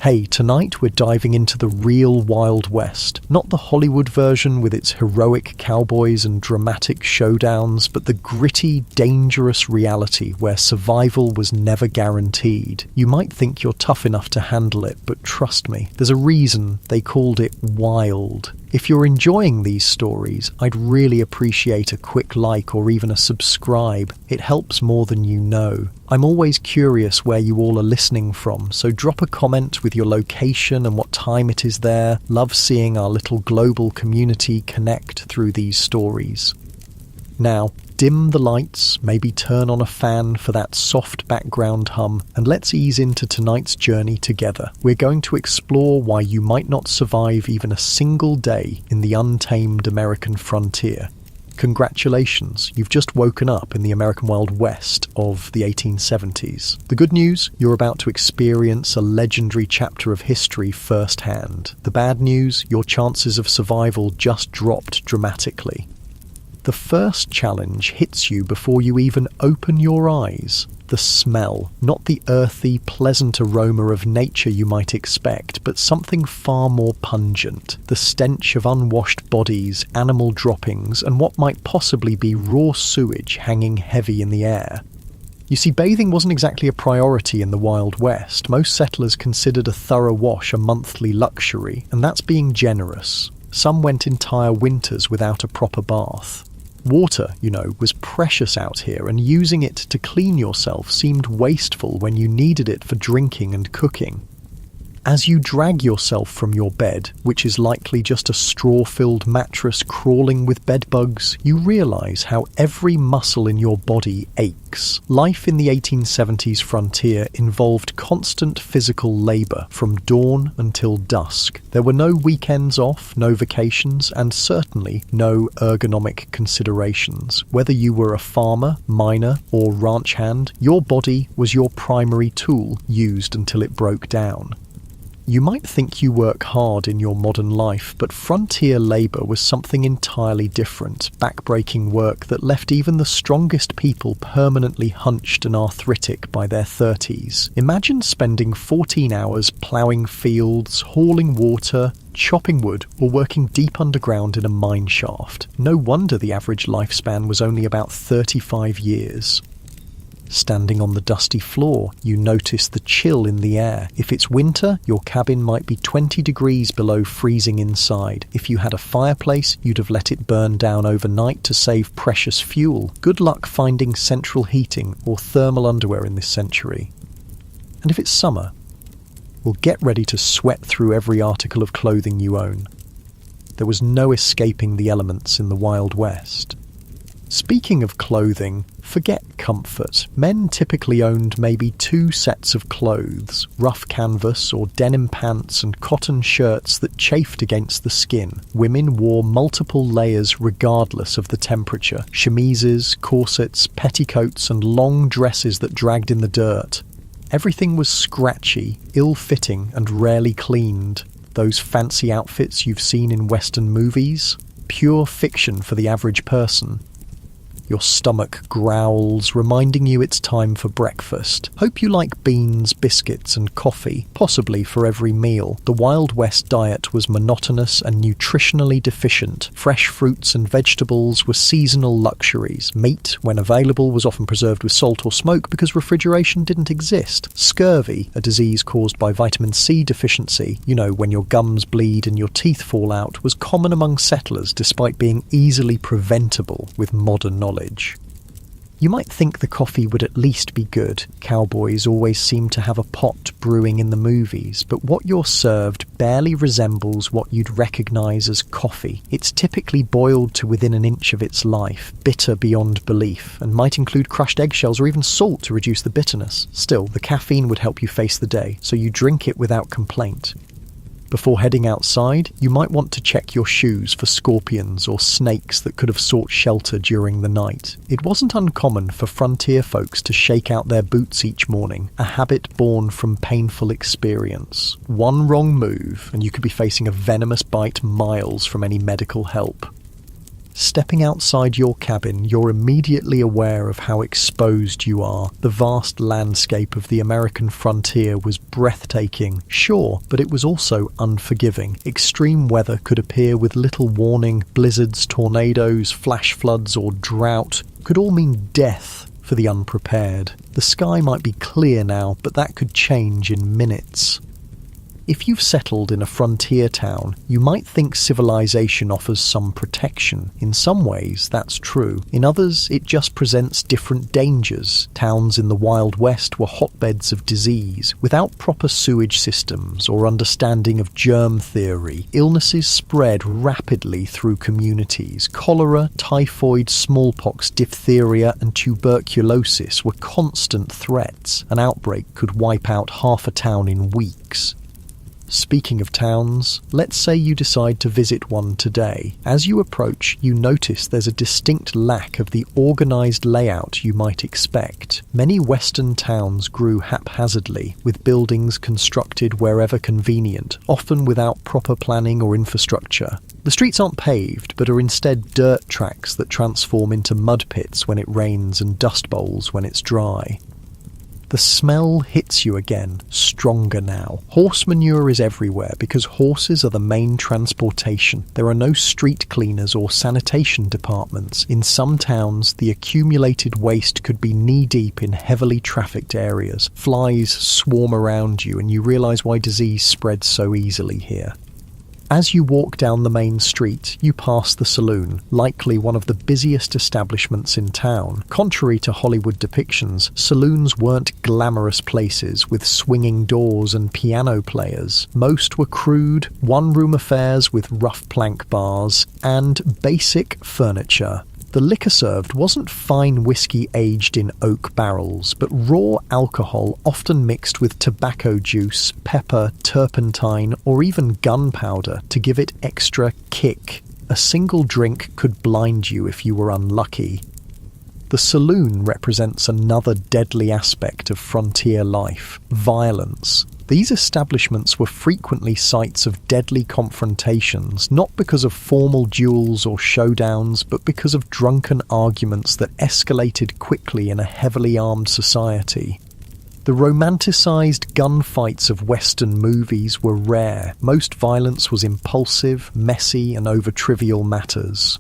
Hey, tonight we're diving into the real Wild West. Not the Hollywood version with its heroic cowboys and dramatic showdowns, but the gritty, dangerous reality where survival was never guaranteed. You might think you're tough enough to handle it, but trust me, there's a reason they called it wild. If you're enjoying these stories, I'd really appreciate a quick like or even a subscribe. It helps more than you know. I'm always curious where you all are listening from, so drop a comment with your location and what time it is there. Love seeing our little global community connect through these stories. Now, dim the lights, maybe turn on a fan for that soft background hum, and let's ease into tonight's journey together. We're going to explore why you might not survive even a single day in the untamed American frontier. Congratulations, you've just woken up in the American Wild West of the 1870s. The good news, you're about to experience a legendary chapter of history firsthand. The bad news, your chances of survival just dropped dramatically. The first challenge hits you before you even open your eyes. The smell, not the earthy, pleasant aroma of nature you might expect, but something far more pungent. The stench of unwashed bodies, animal droppings, and what might possibly be raw sewage hanging heavy in the air. You see, bathing wasn't exactly a priority in the Wild West. Most settlers considered a thorough wash a monthly luxury, and that's being generous. Some went entire winters without a proper bath. Water, was precious out here, and using it to clean yourself seemed wasteful when you needed it for drinking and cooking. As you drag yourself from your bed, which is likely just a straw-filled mattress crawling with bedbugs, you realise how every muscle in your body aches. Life in the 1870s frontier involved constant physical labour from dawn until dusk. There were no weekends off, no vacations, and certainly no ergonomic considerations. Whether you were a farmer, miner, or ranch hand, your body was your primary tool, used until it broke down. You might think you work hard in your modern life, but frontier labour was something entirely different, backbreaking work that left even the strongest people permanently hunched and arthritic by their 30s. Imagine spending 14 hours ploughing fields, hauling water, chopping wood, or working deep underground in a mine shaft. No wonder the average lifespan was only about 35 years. Standing on the dusty floor, you notice the chill in the air. If it's winter, your cabin might be 20 degrees below freezing inside. If you had a fireplace, you'd have let it burn down overnight to save precious fuel. Good luck finding central heating or thermal underwear in this century. And if it's summer, well, get ready to sweat through every article of clothing you own. There was no escaping the elements in the Wild West. Speaking of clothing, forget comfort. Men typically owned maybe 2 sets of clothes, rough canvas or denim pants and cotton shirts that chafed against the skin. Women wore multiple layers regardless of the temperature, chemises, corsets, petticoats and long dresses that dragged in the dirt. Everything was scratchy, ill-fitting and rarely cleaned. Those fancy outfits you've seen in Western movies? Pure fiction for the average person. Your stomach growls, reminding you it's time for breakfast. Hope you like beans, biscuits and coffee, possibly for every meal. The Wild West diet was monotonous and nutritionally deficient. Fresh fruits and vegetables were seasonal luxuries. Meat, when available, was often preserved with salt or smoke because refrigeration didn't exist. Scurvy, a disease caused by vitamin C deficiency, when your gums bleed and your teeth fall out, was common among settlers despite being easily preventable with modern knowledge. You might think the coffee would at least be good. Cowboys always seem to have a pot brewing in the movies, but what you're served barely resembles what you'd recognise as coffee. It's typically boiled to within an inch of its life, bitter beyond belief, and might include crushed eggshells or even salt to reduce the bitterness. Still, the caffeine would help you face the day, so you drink it without complaint. Before heading outside, you might want to check your shoes for scorpions or snakes that could have sought shelter during the night. It wasn't uncommon for frontier folks to shake out their boots each morning, a habit born from painful experience. One wrong move, and you could be facing a venomous bite miles from any medical help. Stepping outside your cabin, you're immediately aware of how exposed you are. The vast landscape of the American frontier was breathtaking, sure, but it was also unforgiving. Extreme weather could appear with little warning. Blizzards, tornadoes, flash floods, or drought could all mean death for the unprepared. The sky might be clear now, but that could change in minutes. If you've settled in a frontier town, you might think civilization offers some protection. In some ways, that's true. In others, it just presents different dangers. Towns in the Wild West were hotbeds of disease. Without proper sewage systems or understanding of germ theory, illnesses spread rapidly through communities. Cholera, typhoid, smallpox, diphtheria, and tuberculosis were constant threats. An outbreak could wipe out half a town in weeks. Speaking of towns, let's say you decide to visit one today. As you approach, you notice there's a distinct lack of the organised layout you might expect. Many Western towns grew haphazardly, with buildings constructed wherever convenient, often without proper planning or infrastructure. The streets aren't paved, but are instead dirt tracks that transform into mud pits when it rains and dust bowls when it's dry. The smell hits you again, stronger now. Horse manure is everywhere because horses are the main transportation. There are no street cleaners or sanitation departments. In some towns, the accumulated waste could be knee-deep in heavily trafficked areas. Flies swarm around you and you realise why disease spreads so easily here. As you walk down the main street, you pass the saloon, likely one of the busiest establishments in town. Contrary to Hollywood depictions, saloons weren't glamorous places with swinging doors and piano players. Most were crude, one-room affairs with rough plank bars and basic furniture. The liquor served wasn't fine whiskey aged in oak barrels, but raw alcohol often mixed with tobacco juice, pepper, turpentine, or even gunpowder to give it extra kick. A single drink could blind you if you were unlucky. The saloon represents another deadly aspect of frontier life: violence. These establishments were frequently sites of deadly confrontations, not because of formal duels or showdowns, but because of drunken arguments that escalated quickly in a heavily armed society. The romanticized gunfights of Western movies were rare. Most violence was impulsive, messy, and over trivial matters.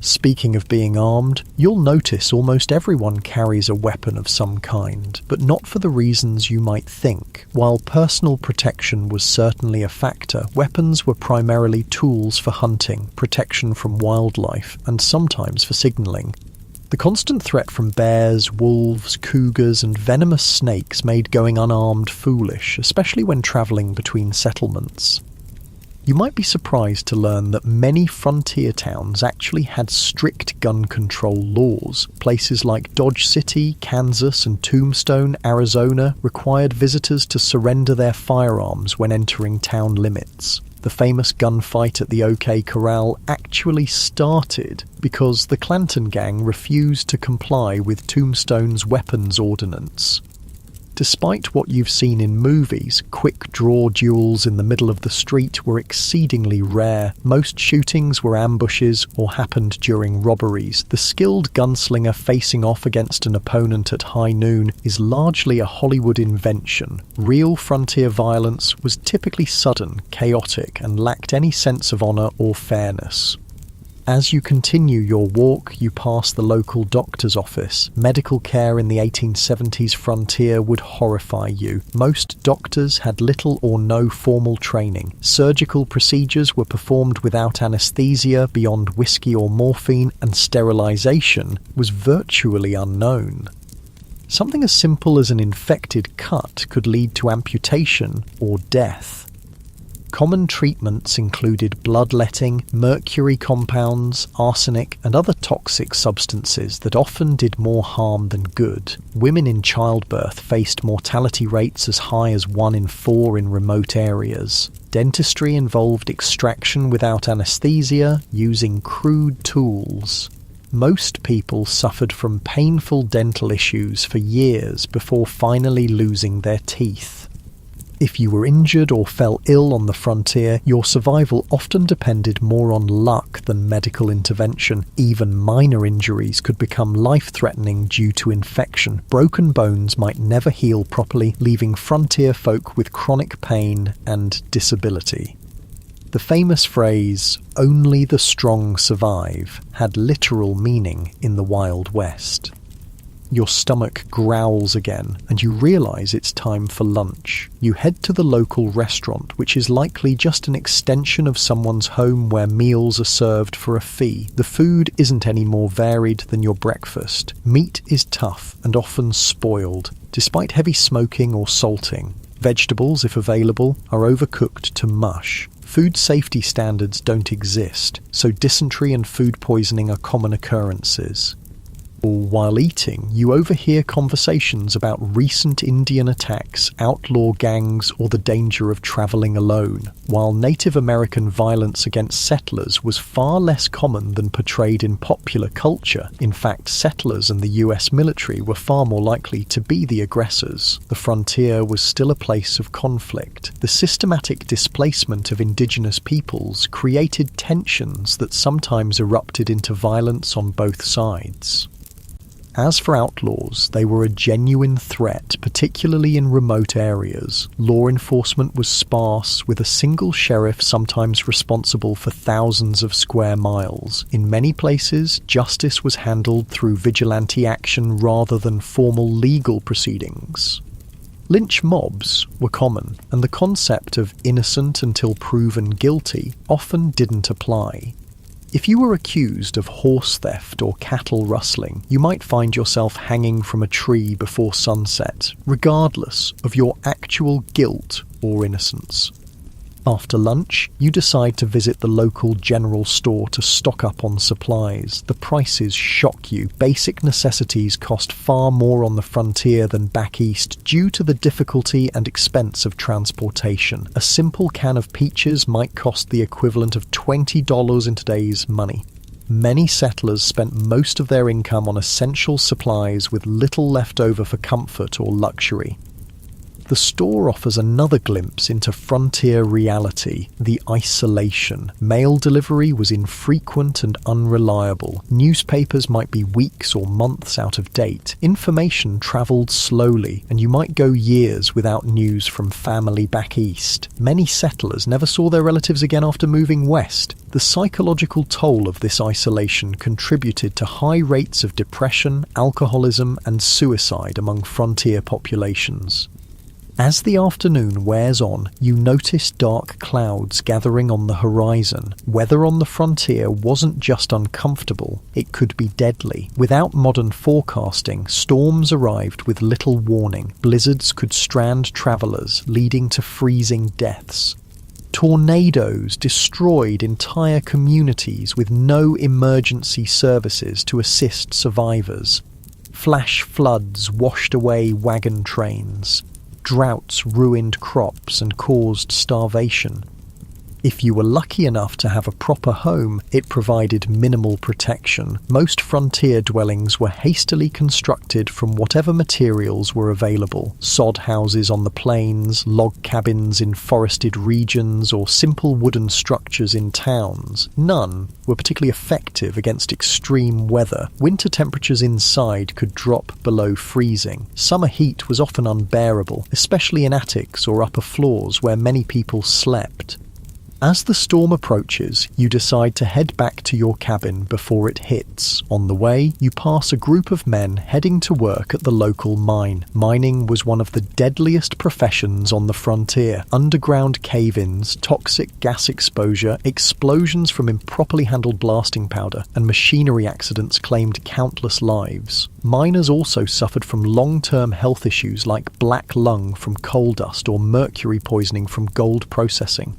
Speaking of being armed, you'll notice almost everyone carries a weapon of some kind, but not for the reasons you might think. While personal protection was certainly a factor, weapons were primarily tools for hunting, protection from wildlife, and sometimes for signaling. The constant threat from bears, wolves, cougars, and venomous snakes made going unarmed foolish, especially when travelling between settlements. You might be surprised to learn that many frontier towns actually had strict gun control laws. Places like Dodge City, Kansas, and Tombstone, Arizona required visitors to surrender their firearms when entering town limits. The famous gunfight at the OK Corral actually started because the Clanton Gang refused to comply with Tombstone's weapons ordinance. Despite what you've seen in movies, quick-draw duels in the middle of the street were exceedingly rare. Most shootings were ambushes or happened during robberies. The skilled gunslinger facing off against an opponent at high noon is largely a Hollywood invention. Real frontier violence was typically sudden, chaotic, and lacked any sense of honor or fairness. As you continue your walk, you pass the local doctor's office. Medical care in the 1870s frontier would horrify you. Most doctors had little or no formal training. Surgical procedures were performed without anesthesia beyond whiskey or morphine, and sterilization was virtually unknown. Something as simple as an infected cut could lead to amputation or death. Common treatments included bloodletting, mercury compounds, arsenic, and other toxic substances that often did more harm than good. Women in childbirth faced mortality rates as high as 1 in 4 in remote areas. Dentistry involved extraction without anesthesia, using crude tools. Most people suffered from painful dental issues for years before finally losing their teeth. If you were injured or fell ill on the frontier, your survival often depended more on luck than medical intervention. Even minor injuries could become life-threatening due to infection. Broken bones might never heal properly, leaving frontier folk with chronic pain and disability. The famous phrase, "only the strong survive," had literal meaning in the Wild West. Your stomach growls again, and you realise it's time for lunch. You head to the local restaurant, which is likely just an extension of someone's home where meals are served for a fee. The food isn't any more varied than your breakfast. Meat is tough and often spoiled, despite heavy smoking or salting. Vegetables, if available, are overcooked to mush. Food safety standards don't exist, so dysentery and food poisoning are common occurrences. While eating, you overhear conversations about recent Indian attacks, outlaw gangs, or the danger of travelling alone, while Native American violence against settlers was far less common than portrayed in popular culture. In fact, settlers and the US military were far more likely to be the aggressors. The frontier was still a place of conflict. The systematic displacement of indigenous peoples created tensions that sometimes erupted into violence on both sides. As for outlaws, they were a genuine threat, particularly in remote areas. Law enforcement was sparse, with a single sheriff sometimes responsible for thousands of square miles. In many places, justice was handled through vigilante action rather than formal legal proceedings. Lynch mobs were common, and the concept of innocent until proven guilty often didn't apply. If you were accused of horse theft or cattle rustling, you might find yourself hanging from a tree before sunset, regardless of your actual guilt or innocence. After lunch, you decide to visit the local general store to stock up on supplies. The prices shock you. Basic necessities cost far more on the frontier than back east due to the difficulty and expense of transportation. A simple can of peaches might cost the equivalent of $20 in today's money. Many settlers spent most of their income on essential supplies with little left over for comfort or luxury. The store offers another glimpse into frontier reality, the isolation. Mail delivery was infrequent and unreliable. Newspapers might be weeks or months out of date. Information travelled slowly, and you might go years without news from family back east. Many settlers never saw their relatives again after moving west. The psychological toll of this isolation contributed to high rates of depression, alcoholism, and suicide among frontier populations. As the afternoon wears on, you notice dark clouds gathering on the horizon. Weather on the frontier wasn't just uncomfortable, it could be deadly. Without modern forecasting, storms arrived with little warning. Blizzards could strand travelers, leading to freezing deaths. Tornadoes destroyed entire communities with no emergency services to assist survivors. Flash floods washed away wagon trains. Droughts ruined crops and caused starvation. If you were lucky enough to have a proper home, it provided minimal protection. Most frontier dwellings were hastily constructed from whatever materials were available. Sod houses on the plains, log cabins in forested regions, or simple wooden structures in towns. None were particularly effective against extreme weather. Winter temperatures inside could drop below freezing. Summer heat was often unbearable, especially in attics or upper floors where many people slept. As the storm approaches, you decide to head back to your cabin before it hits. On the way, you pass a group of men heading to work at the local mine. Mining was one of the deadliest professions on the frontier. Underground cave-ins, toxic gas exposure, explosions from improperly handled blasting powder, and machinery accidents claimed countless lives. Miners also suffered from long-term health issues like black lung from coal dust or mercury poisoning from gold processing.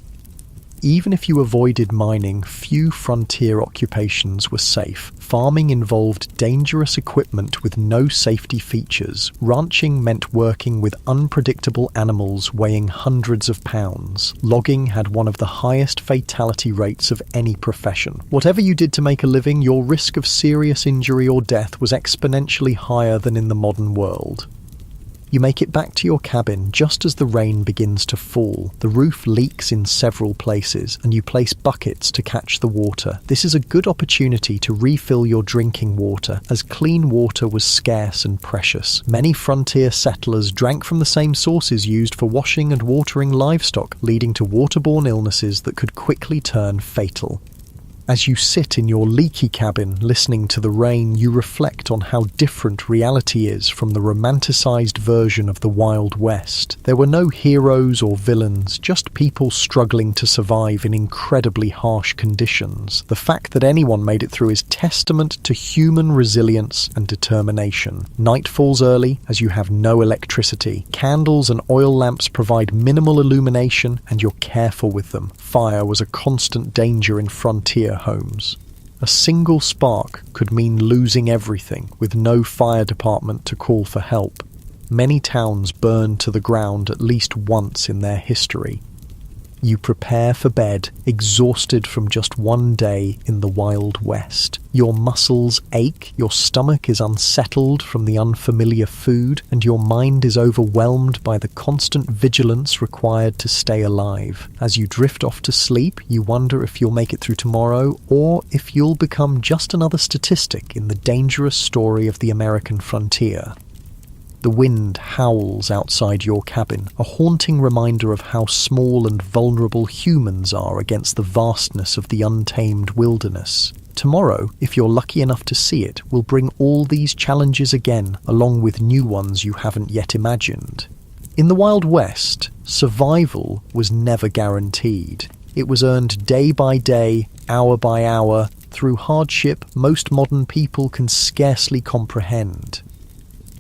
Even if you avoided mining, few frontier occupations were safe. Farming involved dangerous equipment with no safety features. Ranching meant working with unpredictable animals weighing hundreds of pounds. Logging had one of the highest fatality rates of any profession. Whatever you did to make a living, your risk of serious injury or death was exponentially higher than in the modern world. You make it back to your cabin just as the rain begins to fall. The roof leaks in several places, and you place buckets to catch the water. This is a good opportunity to refill your drinking water, as clean water was scarce and precious. Many frontier settlers drank from the same sources used for washing and watering livestock, leading to waterborne illnesses that could quickly turn fatal. As you sit in your leaky cabin listening to the rain, you reflect on how different reality is from the romanticized version of the Wild West. There were no heroes or villains, just people struggling to survive in incredibly harsh conditions. The fact that anyone made it through is testament to human resilience and determination. Night falls early as you have no electricity. Candles and oil lamps provide minimal illumination, and you're careful with them. Fire was a constant danger in frontier homes. A single spark could mean losing everything, with no fire department to call for help. Many towns burned to the ground at least once in their history. You prepare for bed, exhausted from just one day in the Wild West. Your muscles ache, your stomach is unsettled from the unfamiliar food, and your mind is overwhelmed by the constant vigilance required to stay alive. As you drift off to sleep, you wonder if you'll make it through tomorrow, or if you'll become just another statistic in the dangerous story of the American frontier. The wind howls outside your cabin, a haunting reminder of how small and vulnerable humans are against the vastness of the untamed wilderness. Tomorrow, if you're lucky enough to see it, will bring all these challenges again, along with new ones you haven't yet imagined. In the Wild West, survival was never guaranteed. It was earned day by day, hour by hour, through hardship most modern people can scarcely comprehend.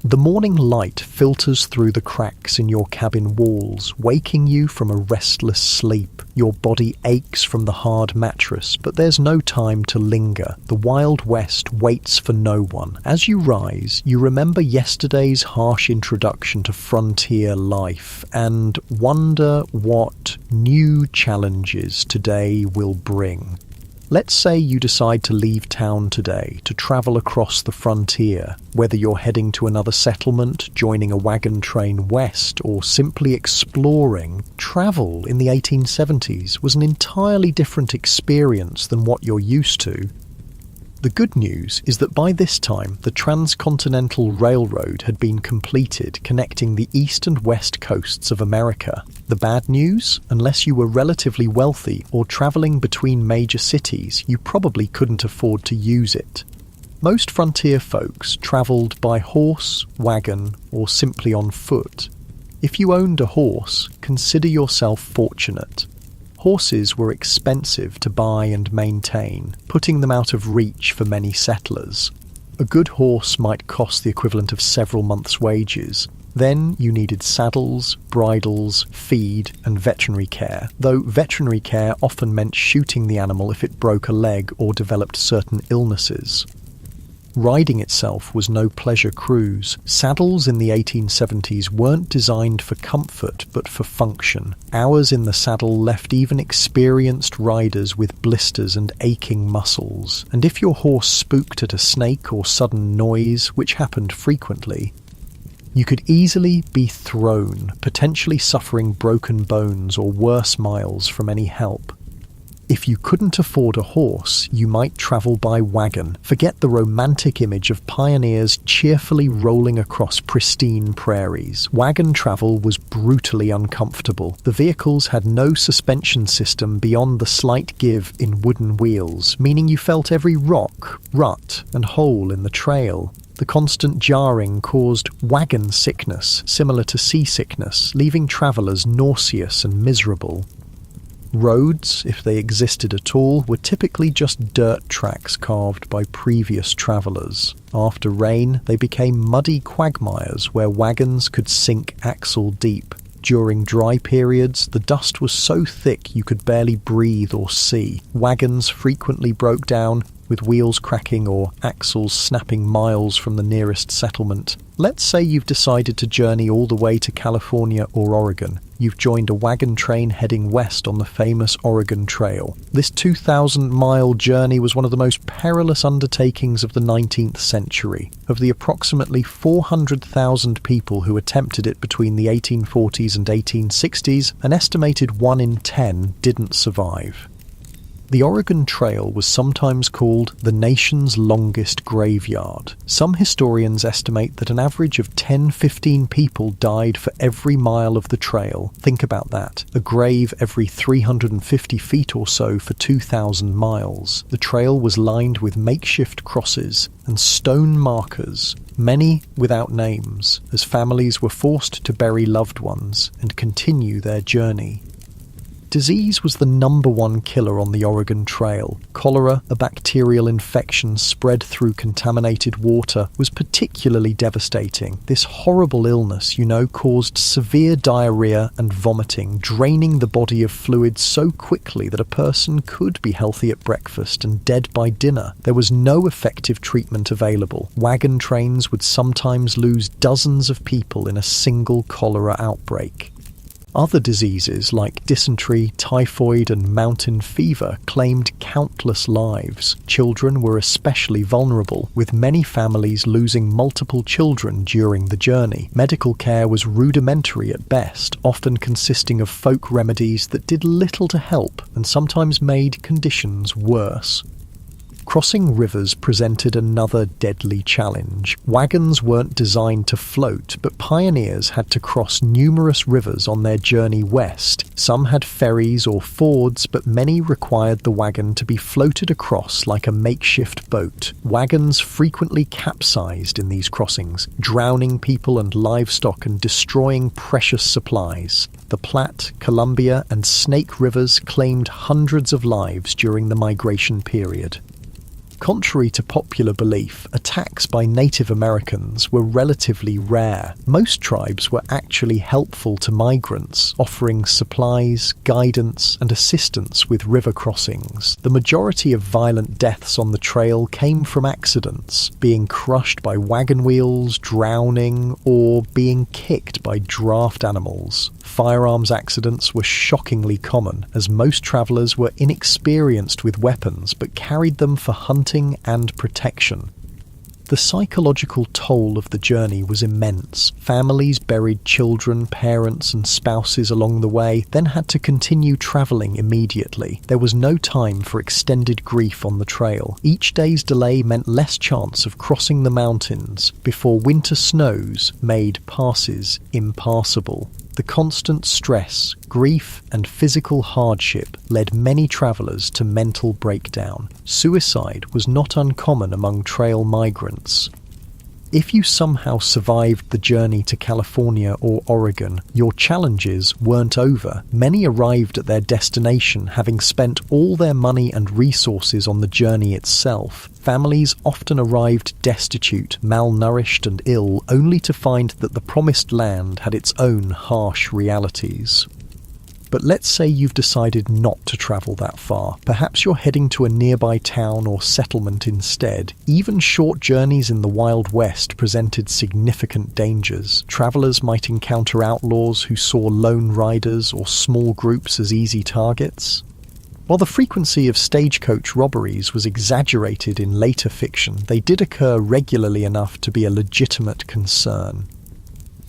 The morning light filters through the cracks in your cabin walls, waking you from a restless sleep. Your body aches from the hard mattress, but there's no time to linger. The Wild West waits for no one. As you rise, you remember yesterday's harsh introduction to frontier life and wonder what new challenges today will bring. Let's say you decide to leave town today to travel across the frontier. Whether you're heading to another settlement, joining a wagon train west, or simply exploring, travel in the 1870s was an entirely different experience than what you're used to. The good news is that by this time, the Transcontinental Railroad had been completed, connecting the east and west coasts of America. The bad news? Unless you were relatively wealthy or travelling between major cities, you probably couldn't afford to use it. Most frontier folks travelled by horse, wagon, or simply on foot. If you owned a horse, consider yourself fortunate. Horses were expensive to buy and maintain, putting them out of reach for many settlers. A good horse might cost the equivalent of several months' wages. Then you needed saddles, bridles, feed, and veterinary care, though veterinary care often meant shooting the animal if it broke a leg or developed certain illnesses. Riding itself was no pleasure cruise. Saddles in the 1870s weren't designed for comfort, but for function. Hours in the saddle left even experienced riders with blisters and aching muscles. And if your horse spooked at a snake or sudden noise, which happened frequently, you could easily be thrown, potentially suffering broken bones or worse miles from any help. If you couldn't afford a horse, you might travel by wagon. Forget the romantic image of pioneers cheerfully rolling across pristine prairies. Wagon travel was brutally uncomfortable. The vehicles had no suspension system beyond the slight give in wooden wheels, meaning you felt every rock, rut, and hole in the trail. The constant jarring caused wagon sickness, similar to seasickness, leaving travellers nauseous and miserable. Roads, if they existed at all, were typically just dirt tracks carved by previous travellers. After rain, they became muddy quagmires where wagons could sink axle deep. During dry periods, the dust was so thick you could barely breathe or see. Wagons frequently broke down, with wheels cracking or axles snapping miles from the nearest settlement. Let's say you've decided to journey all the way to California or Oregon. You've joined a wagon train heading west on the famous Oregon Trail. This 2,000-mile journey was one of the most perilous undertakings of the 19th century. Of the approximately 400,000 people who attempted it between the 1840s and 1860s, an estimated 1 in 10 didn't survive. The Oregon Trail was sometimes called the nation's longest graveyard. Some historians estimate that an average of 10-15 people died for every mile of the trail. Think about that. A grave every 350 feet or so for 2,000 miles. The trail was lined with makeshift crosses and stone markers, many without names, as families were forced to bury loved ones and continue their journey. Disease was the #1 killer on the Oregon Trail. Cholera, a bacterial infection spread through contaminated water, was particularly devastating. This horrible illness, caused severe diarrhea and vomiting, draining the body of fluid so quickly that a person could be healthy at breakfast and dead by dinner. There was no effective treatment available. Wagon trains would sometimes lose dozens of people in a single cholera outbreak. Other diseases like dysentery, typhoid, and mountain fever claimed countless lives. Children were especially vulnerable, with many families losing multiple children during the journey. Medical care was rudimentary at best, often consisting of folk remedies that did little to help and sometimes made conditions worse. Crossing rivers presented another deadly challenge. Wagons weren't designed to float, but pioneers had to cross numerous rivers on their journey west. Some had ferries or fords, but many required the wagon to be floated across like a makeshift boat. Wagons frequently capsized in these crossings, drowning people and livestock and destroying precious supplies. The Platte, Columbia, and Snake Rivers claimed hundreds of lives during the migration period. Contrary to popular belief, attacks by Native Americans were relatively rare. Most tribes were actually helpful to migrants, offering supplies, guidance, and assistance with river crossings. The majority of violent deaths on the trail came from accidents, being crushed by wagon wheels, drowning, or being kicked by draft animals. Firearms accidents were shockingly common, as most travelers were inexperienced with weapons but carried them for hunting and protection. The psychological toll of the journey was immense. Families buried children, parents, and spouses along the way, then had to continue travelling immediately. There was no time for extended grief on the trail. Each day's delay meant less chance of crossing the mountains before winter snows made passes impassable. The constant stress, grief, and physical hardship led many travellers to mental breakdown. Suicide was not uncommon among trail migrants. If you somehow survived the journey to California or Oregon, your challenges weren't over. Many arrived at their destination having spent all their money and resources on the journey itself. Families often arrived destitute, malnourished, and ill, only to find that the promised land had its own harsh realities. But let's say you've decided not to travel that far. Perhaps you're heading to a nearby town or settlement instead. Even short journeys in the Wild West presented significant dangers. Travelers might encounter outlaws who saw lone riders or small groups as easy targets. While the frequency of stagecoach robberies was exaggerated in later fiction, they did occur regularly enough to be a legitimate concern.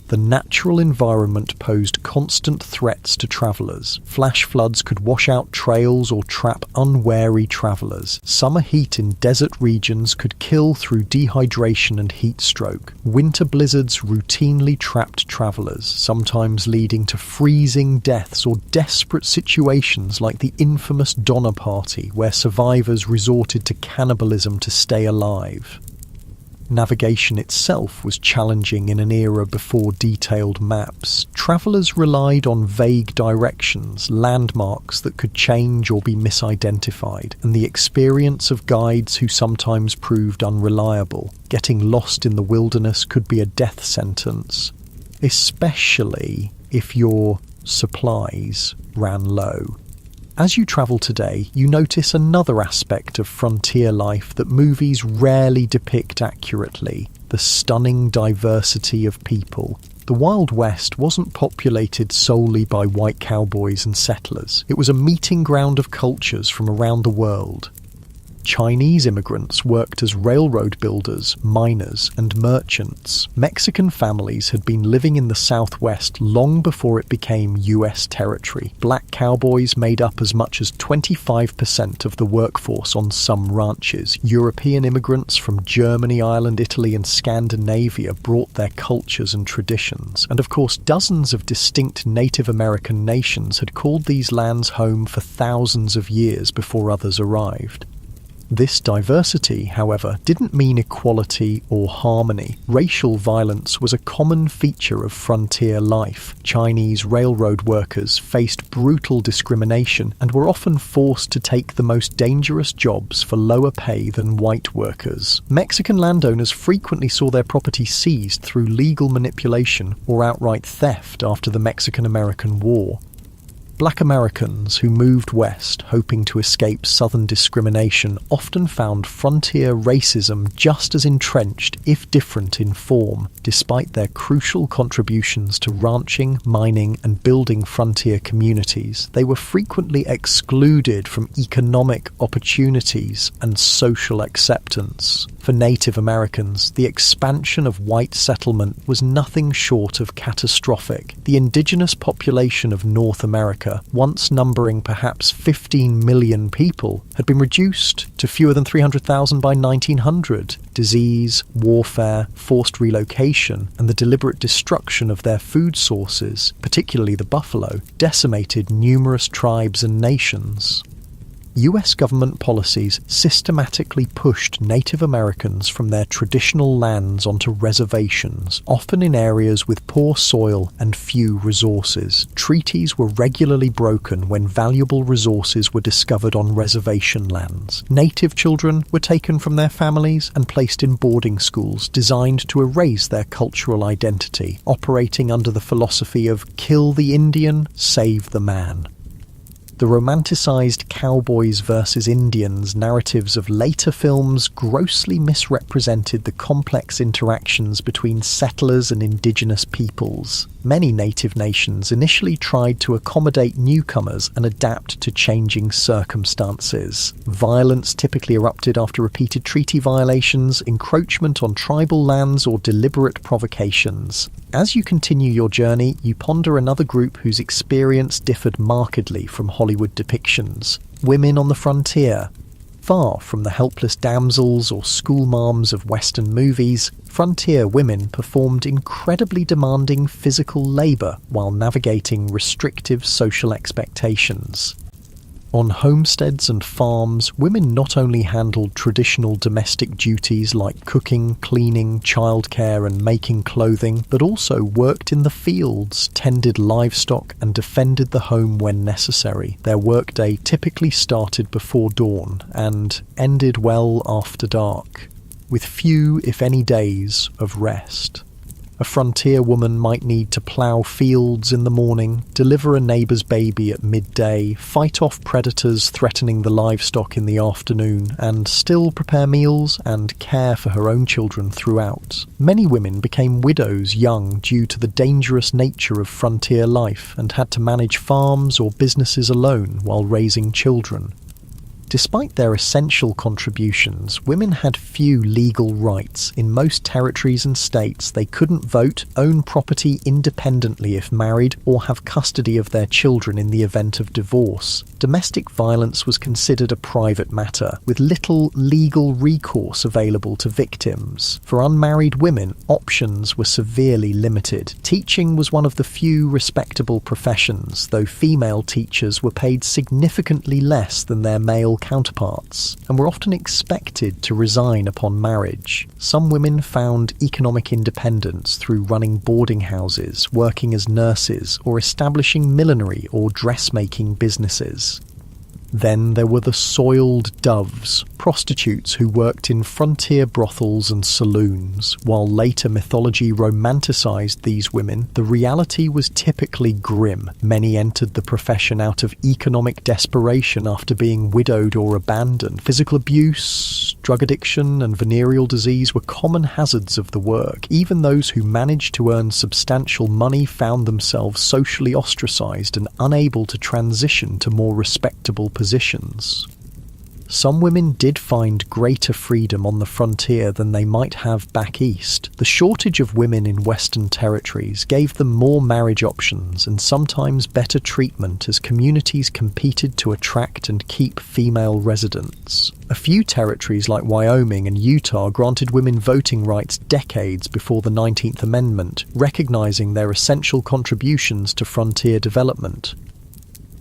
The natural environment posed constant threats to travellers. Flash floods could wash out trails or trap unwary travellers. Summer heat in desert regions could kill through dehydration and heat stroke. Winter blizzards routinely trapped travellers, sometimes leading to freezing deaths or desperate situations like the infamous Donner Party, where survivors resorted to cannibalism to stay alive. Navigation itself was challenging in an era before detailed maps. Travellers relied on vague directions, landmarks that could change or be misidentified, and the experience of guides who sometimes proved unreliable. Getting lost in the wilderness could be a death sentence, especially if your supplies ran low. As you travel today, you notice another aspect of frontier life that movies rarely depict accurately: the stunning diversity of people. The Wild West wasn't populated solely by white cowboys and settlers. It was a meeting ground of cultures from around the world. Chinese immigrants worked as railroad builders, miners, and merchants. Mexican families had been living in the Southwest long before it became US territory. Black cowboys made up as much as 25% of the workforce on some ranches. European immigrants from Germany, Ireland, Italy, and Scandinavia brought their cultures and traditions. And of course, dozens of distinct Native American nations had called these lands home for thousands of years before others arrived. This diversity, however, didn't mean equality or harmony. Racial violence was a common feature of frontier life. Chinese railroad workers faced brutal discrimination and were often forced to take the most dangerous jobs for lower pay than white workers. Mexican landowners frequently saw their property seized through legal manipulation or outright theft after the Mexican-American War. Black Americans who moved west hoping to escape Southern discrimination often found frontier racism just as entrenched, if different in form. Despite their crucial contributions to ranching, mining, and building frontier communities, they were frequently excluded from economic opportunities and social acceptance. For Native Americans, the expansion of white settlement was nothing short of catastrophic. The indigenous population of North America, once numbering perhaps 15 million people, had been reduced to fewer than 300,000 by 1900. Disease, warfare, forced relocation, and the deliberate destruction of their food sources, particularly the buffalo, decimated numerous tribes and nations. US government policies systematically pushed Native Americans from their traditional lands onto reservations, often in areas with poor soil and few resources. Treaties were regularly broken when valuable resources were discovered on reservation lands. Native children were taken from their families and placed in boarding schools designed to erase their cultural identity, operating under the philosophy of "kill the Indian, save the man." The romanticized cowboys versus Indians narratives of later films grossly misrepresented the complex interactions between settlers and indigenous peoples. Many native nations initially tried to accommodate newcomers and adapt to changing circumstances. Violence typically erupted after repeated treaty violations, encroachment on tribal lands, or deliberate provocations. As you continue your journey, you ponder another group whose experience differed markedly from Hollywood depictions: women on the frontier. Far from the helpless damsels or schoolmarms of Western movies, frontier women performed incredibly demanding physical labour while navigating restrictive social expectations. On homesteads and farms, women not only handled traditional domestic duties like cooking, cleaning, childcare, and making clothing, but also worked in the fields, tended livestock, and defended the home when necessary. Their workday typically started before dawn and ended well after dark, with few, if any, days of rest. A frontier woman might need to plough fields in the morning, deliver a neighbour's baby at midday, fight off predators threatening the livestock in the afternoon, and still prepare meals and care for her own children throughout. Many women became widows young due to the dangerous nature of frontier life and had to manage farms or businesses alone while raising children. Despite their essential contributions, women had few legal rights. In most territories and states, they couldn't vote, own property independently if married, or have custody of their children in the event of divorce. Domestic violence was considered a private matter, with little legal recourse available to victims. For unmarried women, options were severely limited. Teaching was one of the few respectable professions, though female teachers were paid significantly less than their male counterparts, and were often expected to resign upon marriage. Some women found economic independence through running boarding houses, working as nurses, or establishing millinery or dressmaking businesses. Then there were the soiled doves, prostitutes who worked in frontier brothels and saloons. While later mythology romanticized these women, the reality was typically grim. Many entered the profession out of economic desperation after being widowed or abandoned. Physical abuse, drug addiction, and venereal disease were common hazards of the work. Even those who managed to earn substantial money found themselves socially ostracized and unable to transition to more respectable positions. Some women did find greater freedom on the frontier than they might have back east. The shortage of women in Western territories gave them more marriage options and sometimes better treatment as communities competed to attract and keep female residents. A few territories like Wyoming and Utah granted women voting rights decades before the 19th Amendment, recognizing their essential contributions to frontier development.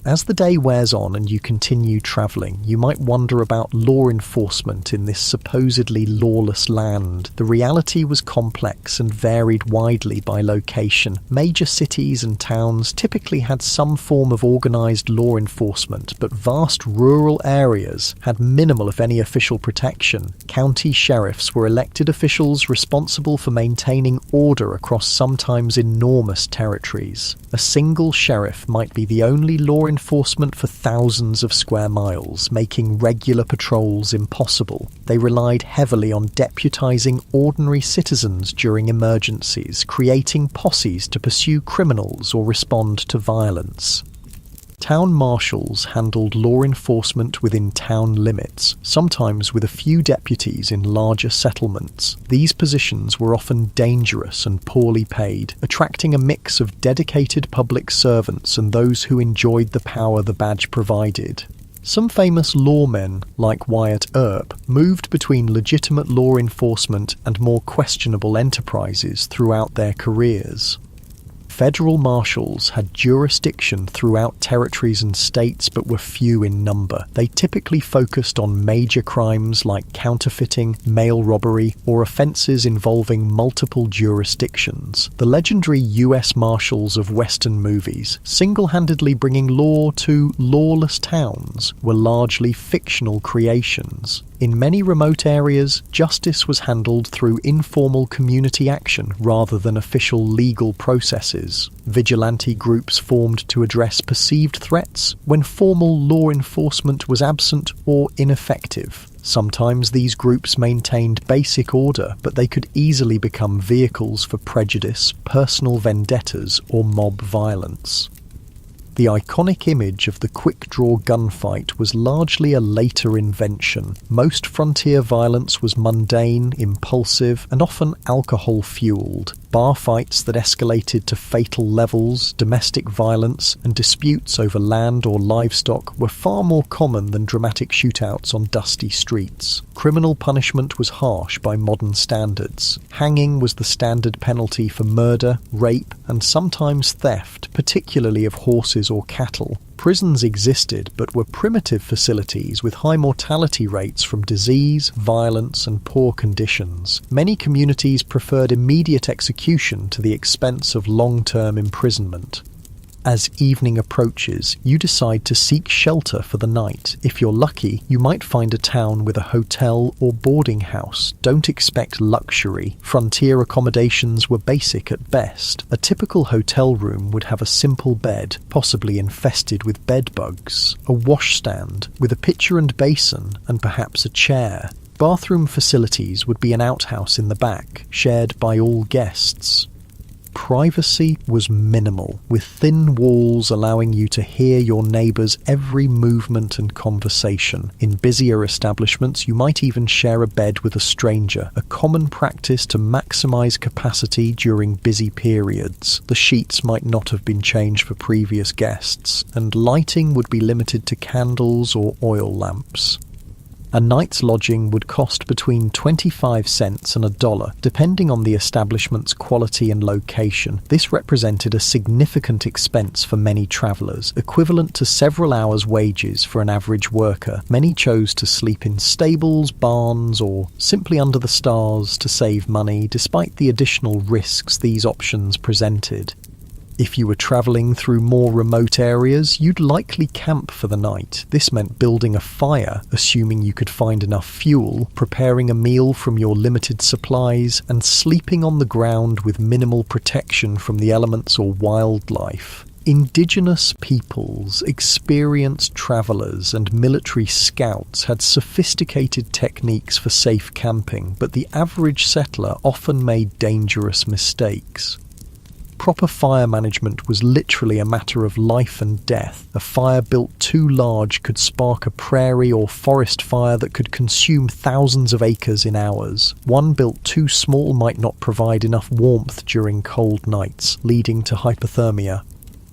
As the day wears on and you continue travelling, you might wonder about law enforcement in this supposedly lawless land. The reality was complex and varied widely by location. Major cities and towns typically had some form of organised law enforcement, but vast rural areas had minimal, if any, official protection. County sheriffs were elected officials responsible for maintaining order across sometimes enormous territories. A single sheriff might be the only law enforcement for thousands of square miles, making regular patrols impossible. They relied heavily on deputizing ordinary citizens during emergencies, creating posses to pursue criminals or respond to violence. Town marshals handled law enforcement within town limits, sometimes with a few deputies in larger settlements. These positions were often dangerous and poorly paid, attracting a mix of dedicated public servants and those who enjoyed the power the badge provided. Some famous lawmen, like Wyatt Earp, moved between legitimate law enforcement and more questionable enterprises throughout their careers. Federal marshals had jurisdiction throughout territories and states but were few in number. They typically focused on major crimes like counterfeiting, mail robbery, or offences involving multiple jurisdictions. The legendary US Marshals of Western movies, single-handedly bringing law to lawless towns, were largely fictional creations. In many remote areas, justice was handled through informal community action rather than official legal processes. Vigilante groups formed to address perceived threats when formal law enforcement was absent or ineffective. Sometimes these groups maintained basic order, but they could easily become vehicles for prejudice, personal vendettas, or mob violence. The iconic image of the quick-draw gunfight was largely a later invention. Most frontier violence was mundane, impulsive, and often alcohol-fueled. Bar fights that escalated to fatal levels, domestic violence, and disputes over land or livestock were far more common than dramatic shootouts on dusty streets. Criminal punishment was harsh by modern standards. Hanging was the standard penalty for murder, rape, and sometimes theft, particularly of horses or cattle. Prisons existed, but were primitive facilities with high mortality rates from disease, violence, and poor conditions. Many communities preferred immediate execution to the expense of long-term imprisonment. As evening approaches, you decide to seek shelter for the night. If you're lucky, you might find a town with a hotel or boarding house. Don't expect luxury. Frontier accommodations were basic at best. A typical hotel room would have a simple bed, possibly infested with bed bugs, a washstand with a pitcher and basin, and perhaps a chair. Bathroom facilities would be an outhouse in the back, shared by all guests. Privacy was minimal, with thin walls allowing you to hear your neighbours' every movement and conversation. In busier establishments, you might even share a bed with a stranger, a common practice to maximise capacity during busy periods. The sheets might not have been changed for previous guests, and lighting would be limited to candles or oil lamps. A night's lodging would cost between 25 cents and $1, depending on the establishment's quality and location. This represented a significant expense for many travellers, equivalent to several hours' wages for an average worker. Many chose to sleep in stables, barns, or simply under the stars to save money, despite the additional risks these options presented. If you were travelling through more remote areas, you'd likely camp for the night. This meant building a fire, assuming you could find enough fuel, preparing a meal from your limited supplies, and sleeping on the ground with minimal protection from the elements or wildlife. Indigenous peoples, experienced travellers, and military scouts had sophisticated techniques for safe camping, but the average settler often made dangerous mistakes. Proper fire management was literally a matter of life and death. A fire built too large could spark a prairie or forest fire that could consume thousands of acres in hours. One built too small might not provide enough warmth during cold nights, leading to hypothermia.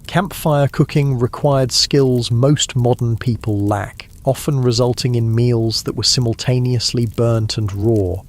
Campfire cooking required skills most modern people lack, often resulting in meals that were simultaneously burnt and raw.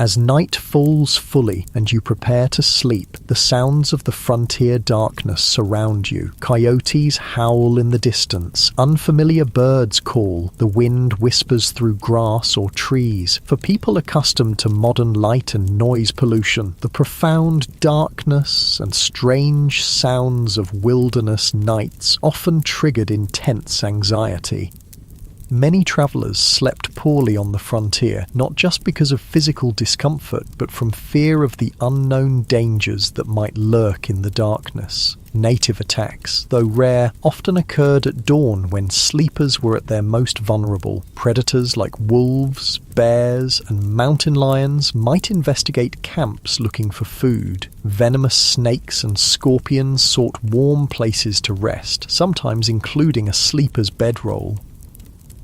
As night falls fully and you prepare to sleep, the sounds of the frontier darkness surround you. Coyotes howl in the distance, unfamiliar birds call, the wind whispers through grass or trees. For people accustomed to modern light and noise pollution, the profound darkness and strange sounds of wilderness nights often triggered intense anxiety. Many travellers slept poorly on the frontier, not just because of physical discomfort, but from fear of the unknown dangers that might lurk in the darkness. Native attacks, though rare, often occurred at dawn when sleepers were at their most vulnerable. Predators like wolves, bears, and mountain lions might investigate camps looking for food. Venomous snakes and scorpions sought warm places to rest, sometimes including a sleeper's bedroll.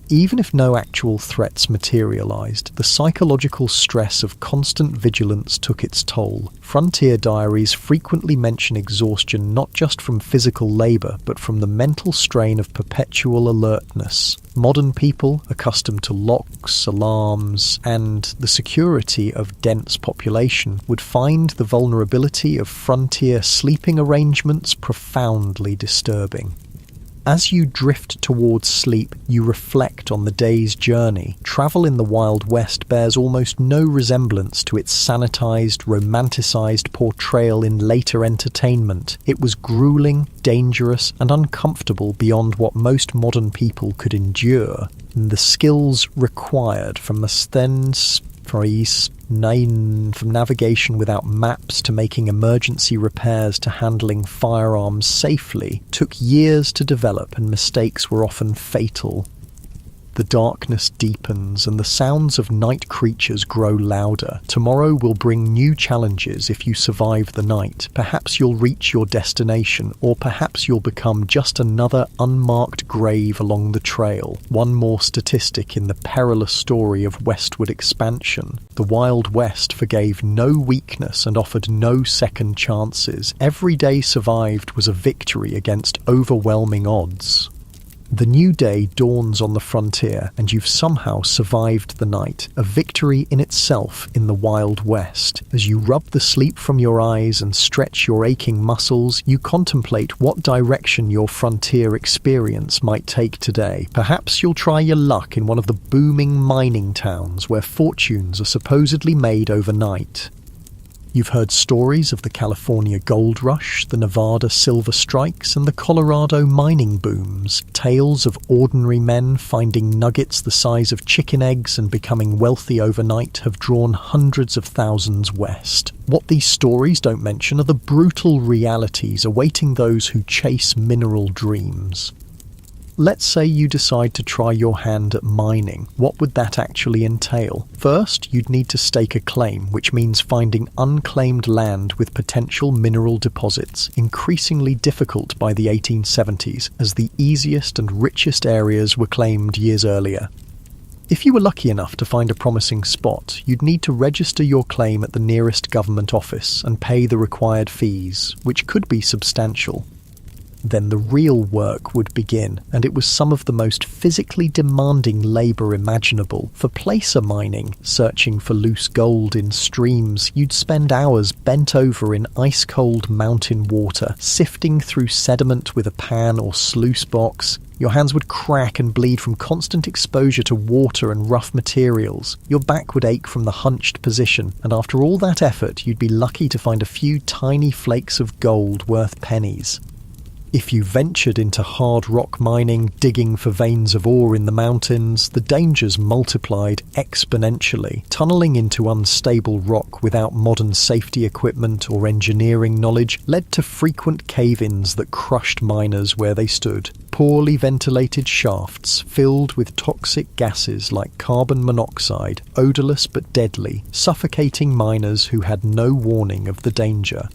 Even if no actual threats materialized, the psychological stress of constant vigilance took its toll. Frontier diaries frequently mention exhaustion not just from physical labor, but from the mental strain of perpetual alertness. Modern people, accustomed to locks, alarms, and the security of dense population, would find the vulnerability of frontier sleeping arrangements profoundly disturbing. As you drift towards sleep, you reflect on the day's journey. Travel in the Wild West bears almost no resemblance to its sanitized, romanticized portrayal in later entertainment. It was grueling, dangerous, and uncomfortable beyond what most modern people could endure. The skills required from navigation without maps to making emergency repairs to handling firearms safely took years to develop, and mistakes were often fatal. The darkness deepens and the sounds of night creatures grow louder. Tomorrow will bring new challenges if you survive the night. Perhaps you'll reach your destination, or perhaps you'll become just another unmarked grave along the trail. One more statistic in the perilous story of westward expansion. The Wild West forgave no weakness and offered no second chances. Every day survived was a victory against overwhelming odds. The new day dawns on the frontier, and you've somehow survived the night, a victory in itself in the Wild West. As you rub the sleep from your eyes and stretch your aching muscles, you contemplate what direction your frontier experience might take today. Perhaps you'll try your luck in one of the booming mining towns where fortunes are supposedly made overnight. You've heard stories of the California gold rush, the Nevada silver strikes, and the Colorado mining booms. Tales of ordinary men finding nuggets the size of chicken eggs and becoming wealthy overnight have drawn hundreds of thousands west. What these stories don't mention are the brutal realities awaiting those who chase mineral dreams. Let's say you decide to try your hand at mining. What would that actually entail? First, you'd need to stake a claim, which means finding unclaimed land with potential mineral deposits, increasingly difficult by the 1870s, as the easiest and richest areas were claimed years earlier. If you were lucky enough to find a promising spot, you'd need to register your claim at the nearest government office and pay the required fees, which could be substantial. Then the real work would begin, and it was some of the most physically demanding labour imaginable. For placer mining, searching for loose gold in streams, you'd spend hours bent over in ice-cold mountain water, sifting through sediment with a pan or sluice box. Your hands would crack and bleed from constant exposure to water and rough materials. Your back would ache from the hunched position, and after all that effort, you'd be lucky to find a few tiny flakes of gold worth pennies. If you ventured into hard rock mining, digging for veins of ore in the mountains, the dangers multiplied exponentially. Tunneling into unstable rock without modern safety equipment or engineering knowledge led to frequent cave-ins that crushed miners where they stood. Poorly ventilated shafts filled with toxic gases like carbon monoxide, odourless but deadly, suffocating miners who had no warning of the danger.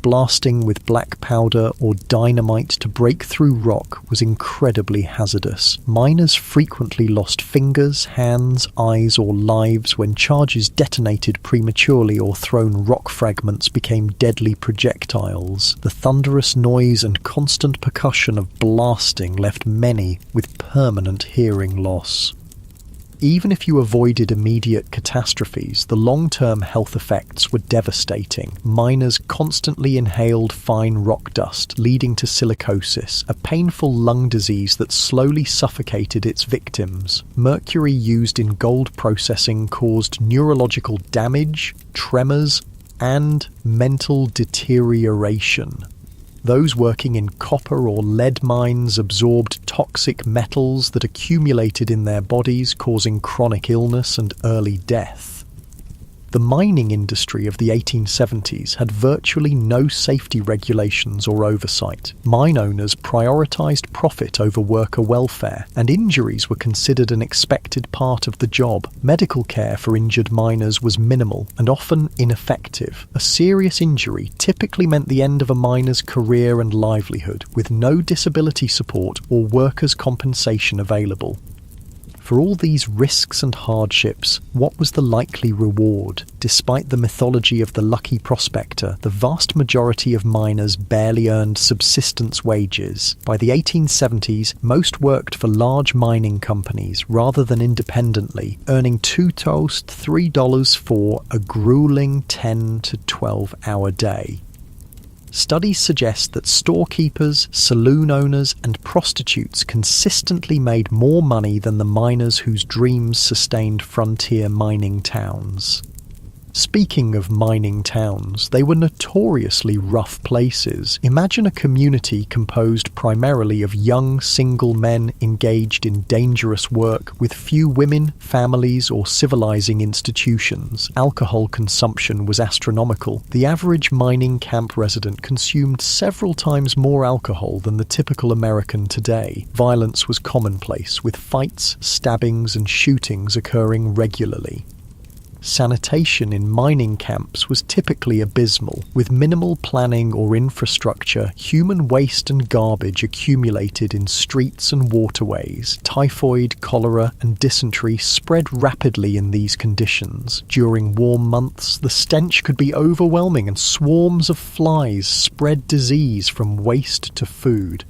Blasting with black powder or dynamite to break through rock was incredibly hazardous. Miners frequently lost fingers, hands, eyes, or lives when charges detonated prematurely or thrown rock fragments became deadly projectiles. The thunderous noise and constant percussion of blasting left many with permanent hearing loss. Even if you avoided immediate catastrophes, the long-term health effects were devastating. Miners constantly inhaled fine rock dust, leading to silicosis, a painful lung disease that slowly suffocated its victims. Mercury used in gold processing caused neurological damage, tremors, and mental deterioration. Those working in copper or lead mines absorbed toxic metals that accumulated in their bodies, causing chronic illness and early death. The mining industry of the 1870s had virtually no safety regulations or oversight. Mine owners prioritized profit over worker welfare, and injuries were considered an expected part of the job. Medical care for injured miners was minimal and often ineffective. A serious injury typically meant the end of a miner's career and livelihood, with no disability support or workers' compensation available. For all these risks and hardships, what was the likely reward? Despite the mythology of the lucky prospector, the vast majority of miners barely earned subsistence wages. By the 1870s, most worked for large mining companies rather than independently, earning $2 to $3 for a grueling 10 to 12-hour day. Studies suggest that storekeepers, saloon owners, and prostitutes consistently made more money than the miners whose dreams sustained frontier mining towns. Speaking of mining towns, they were notoriously rough places. Imagine a community composed primarily of young single men engaged in dangerous work with few women, families, or civilizing institutions. Alcohol consumption was astronomical. The average mining camp resident consumed several times more alcohol than the typical American today. Violence was commonplace, with fights, stabbings, and shootings occurring regularly. Sanitation in mining camps was typically abysmal. With minimal planning or infrastructure, human waste and garbage accumulated in streets and waterways. Typhoid, cholera, and dysentery spread rapidly in these conditions. During warm months, the stench could be overwhelming, and swarms of flies spread disease from waste to food.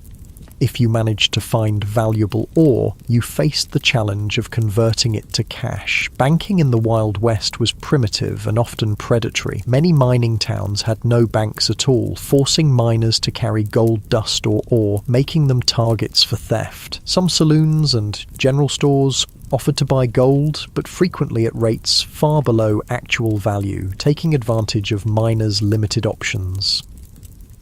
If you managed to find valuable ore, you faced the challenge of converting it to cash. Banking in the Wild West was primitive and often predatory. Many mining towns had no banks at all, forcing miners to carry gold dust or ore, making them targets for theft. Some saloons and general stores offered to buy gold, but frequently at rates far below actual value, taking advantage of miners' limited options.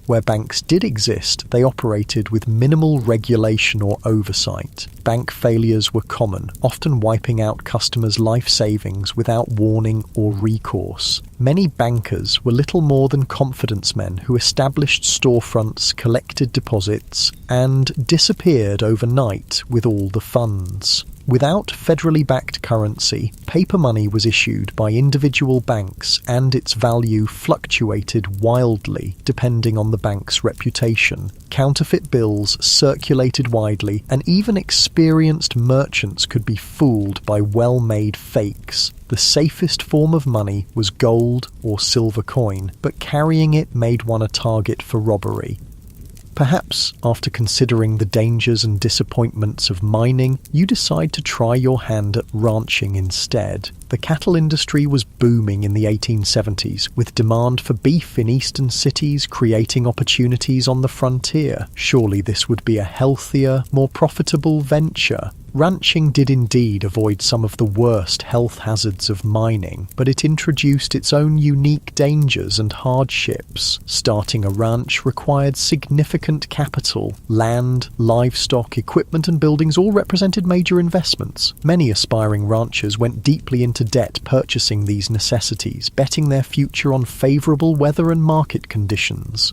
Where banks did exist, they operated with minimal regulation or oversight. Bank failures were common, often wiping out customers' life savings without warning or recourse. Many bankers were little more than confidence men who established storefronts, collected deposits, and disappeared overnight with all the funds. Without federally backed currency, paper money was issued by individual banks, and its value fluctuated wildly depending on the bank's reputation. Counterfeit bills circulated widely, and even experienced merchants could be fooled by well-made fakes. The safest form of money was gold or silver coin, but carrying it made one a target for robbery. Perhaps, after considering the dangers and disappointments of mining, you decide to try your hand at ranching instead. The cattle industry was booming in the 1870s, with demand for beef in eastern cities creating opportunities on the frontier. Surely this would be a healthier, more profitable venture. Ranching did indeed avoid some of the worst health hazards of mining, but it introduced its own unique dangers and hardships. Starting a ranch required significant capital. Land, livestock, equipment and buildings all represented major investments. Many aspiring ranchers went deeply into debt purchasing these necessities, betting their future on favourable weather and market conditions.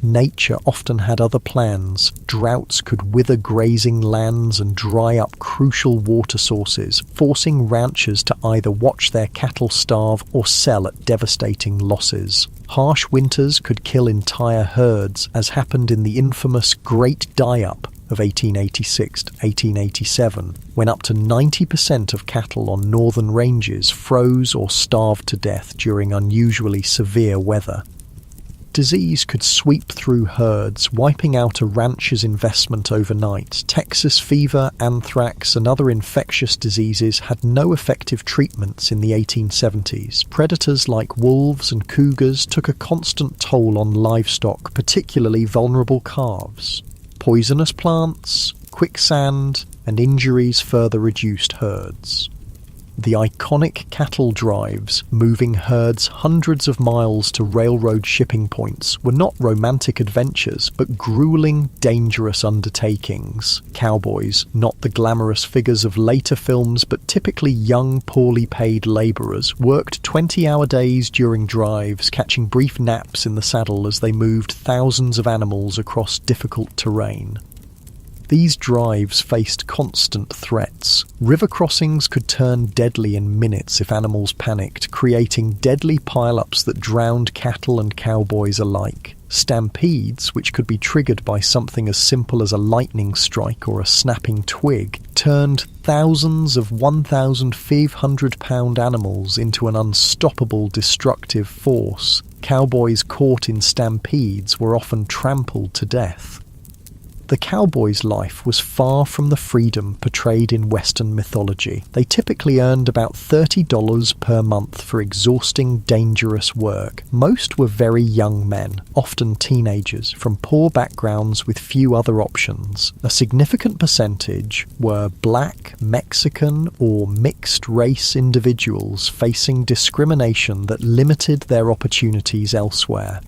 Nature often had other plans. Droughts could wither grazing lands and dry up crucial water sources, forcing ranchers to either watch their cattle starve or sell at devastating losses. Harsh winters could kill entire herds, as happened in the infamous Great Die-Up of 1886 to 1887, when up to 90% of cattle on northern ranges froze or starved to death during unusually severe weather. Disease could sweep through herds, wiping out a rancher's investment overnight. Texas fever, anthrax, and other infectious diseases had no effective treatments in the 1870s. Predators like wolves and cougars took a constant toll on livestock, particularly vulnerable calves. Poisonous plants, quicksand, and injuries further reduced herds. The iconic cattle drives, moving herds hundreds of miles to railroad shipping points, were not romantic adventures, but grueling, dangerous undertakings. Cowboys, not the glamorous figures of later films, but typically young, poorly paid labourers, worked 20-hour days during drives, catching brief naps in the saddle as they moved thousands of animals across difficult terrain. These drives faced constant threats. River crossings could turn deadly in minutes if animals panicked, creating deadly pile-ups that drowned cattle and cowboys alike. Stampedes, which could be triggered by something as simple as a lightning strike or a snapping twig, turned thousands of 1,500-pound animals into an unstoppable destructive force. Cowboys caught in stampedes were often trampled to death. The cowboy's life was far from the freedom portrayed in Western mythology. They typically earned about $30 per month for exhausting, dangerous work. Most were very young men, often teenagers, from poor backgrounds with few other options. A significant percentage were black, Mexican, or mixed-race individuals facing discrimination that limited their opportunities elsewhere.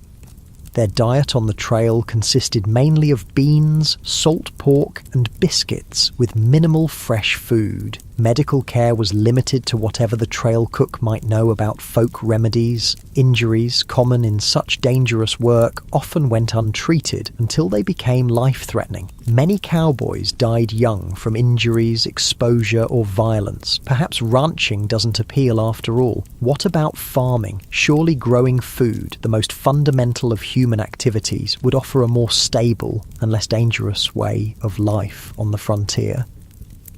Their diet on the trail consisted mainly of beans, salt pork, and biscuits, with minimal fresh food. Medical care was limited to whatever the trail cook might know about folk remedies. Injuries, common in such dangerous work, often went untreated until they became life-threatening. Many cowboys died young from injuries, exposure, or violence. Perhaps ranching doesn't appeal after all. What about farming? Surely growing food, the most fundamental of human activities, would offer a more stable and less dangerous way of life on the frontier.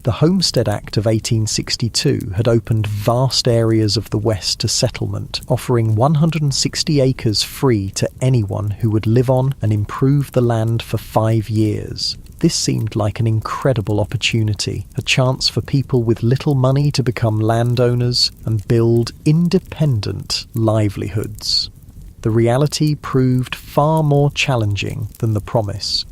The Homestead Act of 1862 had opened vast areas of the West to settlement, offering 160 acres free to anyone who would live on and improve the land for 5 years. This seemed like an incredible opportunity, a chance for people with little money to become landowners and build independent livelihoods. The reality proved far more challenging than the promise.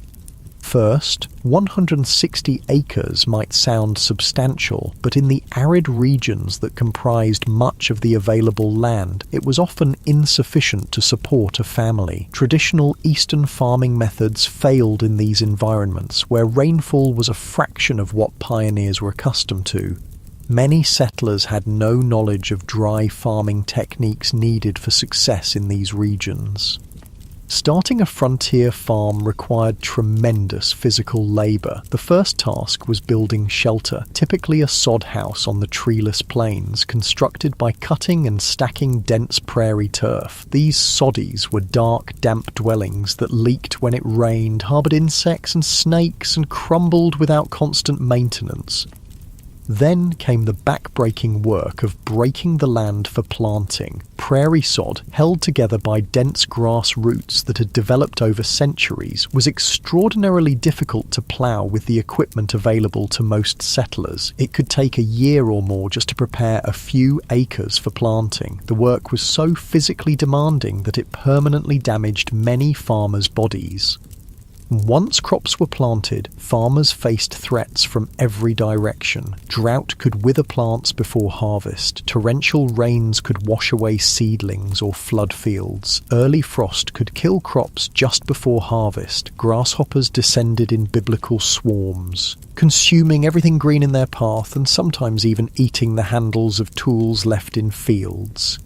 First, 160 acres might sound substantial, but in the arid regions that comprised much of the available land, it was often insufficient to support a family. Traditional eastern farming methods failed in these environments, where rainfall was a fraction of what pioneers were accustomed to. Many settlers had no knowledge of dry farming techniques needed for success in these regions. Starting a frontier farm required tremendous physical labour. The first task was building shelter, typically a sod house on the treeless plains, constructed by cutting and stacking dense prairie turf. These soddies were dark, damp dwellings that leaked when it rained, harboured insects and snakes, and crumbled without constant maintenance. Then came the back-breaking work of breaking the land for planting. Prairie sod, held together by dense grass roots that had developed over centuries, was extraordinarily difficult to plough with the equipment available to most settlers. It could take a year or more just to prepare a few acres for planting. The work was so physically demanding that it permanently damaged many farmers' bodies. Once crops were planted, farmers faced threats from every direction. Drought could wither plants before harvest. Torrential rains could wash away seedlings or flood fields. Early frost could kill crops just before harvest. Grasshoppers descended in biblical swarms, consuming everything green in their path and sometimes even eating the handles of tools left in fields.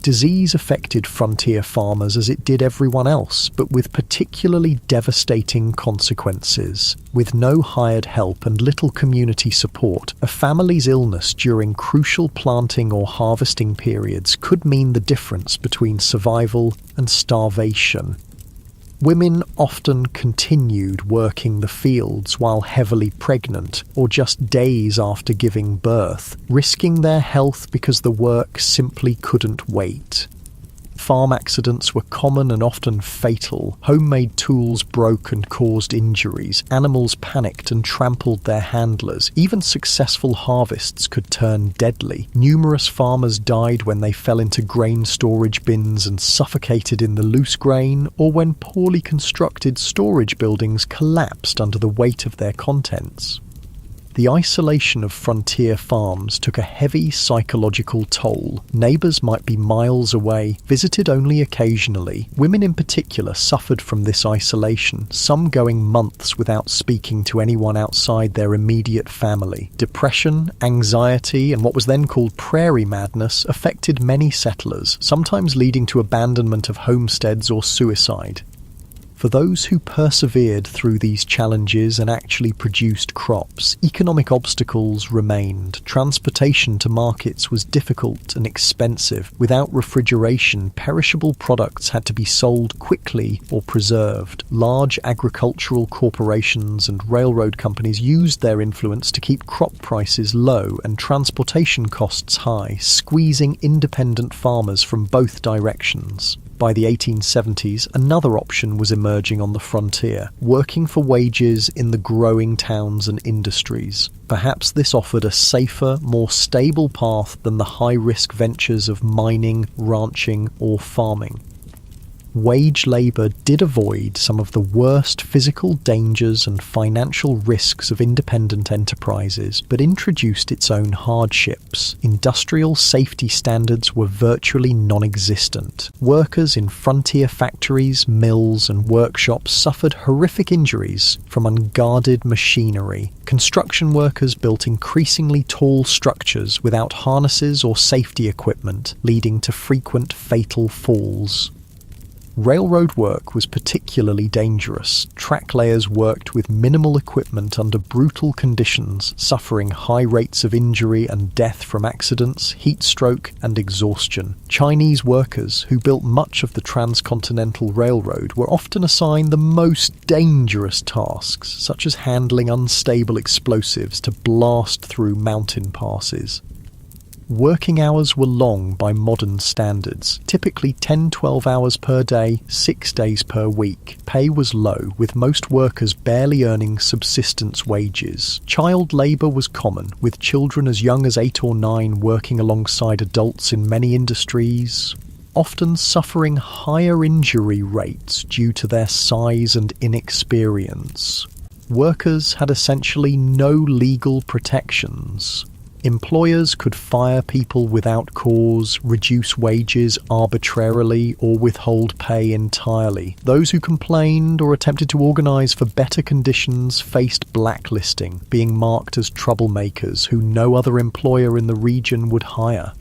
Disease affected frontier farmers as it did everyone else, but with particularly devastating consequences. With no hired help and little community support, a family's illness during crucial planting or harvesting periods could mean the difference between survival and starvation. Women often continued working the fields while heavily pregnant or just days after giving birth, risking their health because the work simply couldn't wait. Farm accidents were common and often fatal. Homemade tools broke and caused injuries. Animals panicked and trampled their handlers. Even successful harvests could turn deadly. Numerous farmers died when they fell into grain storage bins and suffocated in the loose grain, or when poorly constructed storage buildings collapsed under the weight of their contents. The isolation of frontier farms took a heavy psychological toll. Neighbours might be miles away, visited only occasionally. Women in particular suffered from this isolation, some going months without speaking to anyone outside their immediate family. Depression, anxiety, and what was then called prairie madness affected many settlers, sometimes leading to abandonment of homesteads or suicide. For those who persevered through these challenges and actually produced crops, economic obstacles remained. Transportation to markets was difficult and expensive. Without refrigeration, perishable products had to be sold quickly or preserved. Large agricultural corporations and railroad companies used their influence to keep crop prices low and transportation costs high, squeezing independent farmers from both directions. By the 1870s, another option was emerging on the frontier, working for wages in the growing towns and industries. Perhaps this offered a safer, more stable path than the high-risk ventures of mining, ranching, or farming. Wage labour did avoid some of the worst physical dangers and financial risks of independent enterprises, but introduced its own hardships. Industrial safety standards were virtually non-existent. Workers in frontier factories, mills, and workshops suffered horrific injuries from unguarded machinery. Construction workers built increasingly tall structures without harnesses or safety equipment, leading to frequent fatal falls. Railroad work was particularly dangerous. Track layers worked with minimal equipment under brutal conditions, suffering high rates of injury and death from accidents, heat stroke, and exhaustion. Chinese workers, who built much of the transcontinental railroad, were often assigned the most dangerous tasks, such as handling unstable explosives to blast through mountain passes. Working hours were long by modern standards, typically 10-12 hours per day, 6 days per week. Pay was low, with most workers barely earning subsistence wages. Child labour was common, with children as young as 8 or 9 working alongside adults in many industries, often suffering higher injury rates due to their size and inexperience. Workers had essentially no legal protections. Employers could fire people without cause, reduce wages arbitrarily, or withhold pay entirely. Those who complained or attempted to organise for better conditions faced blacklisting, being marked as troublemakers who no other employer in the region would hire.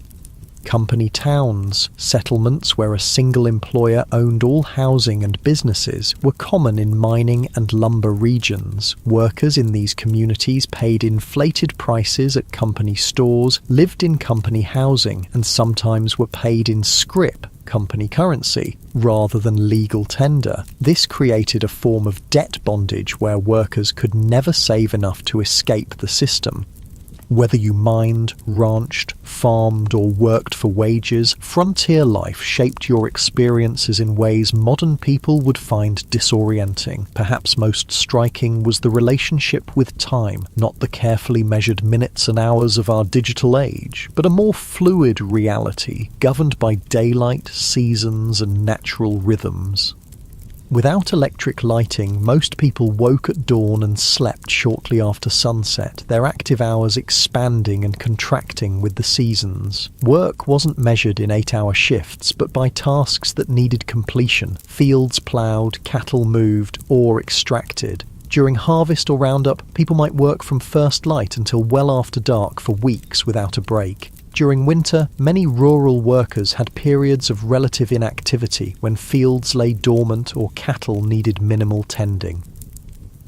Company towns, settlements where a single employer owned all housing and businesses, were common in mining and lumber regions. Workers in these communities paid inflated prices at company stores, lived in company housing, and sometimes were paid in scrip, company currency, rather than legal tender. This created a form of debt bondage where workers could never save enough to escape the system. Whether you mined, ranched, farmed, or worked for wages, frontier life shaped your experiences in ways modern people would find disorienting. Perhaps most striking was the relationship with time, not the carefully measured minutes and hours of our digital age, but a more fluid reality, governed by daylight, seasons, and natural rhythms. Without electric lighting, most people woke at dawn and slept shortly after sunset, their active hours expanding and contracting with the seasons. Work wasn't measured in 8-hour shifts, but by tasks that needed completion: fields ploughed, cattle moved, ore extracted. During harvest or roundup, people might work from first light until well after dark for weeks without a break. During winter, many rural workers had periods of relative inactivity when fields lay dormant or cattle needed minimal tending.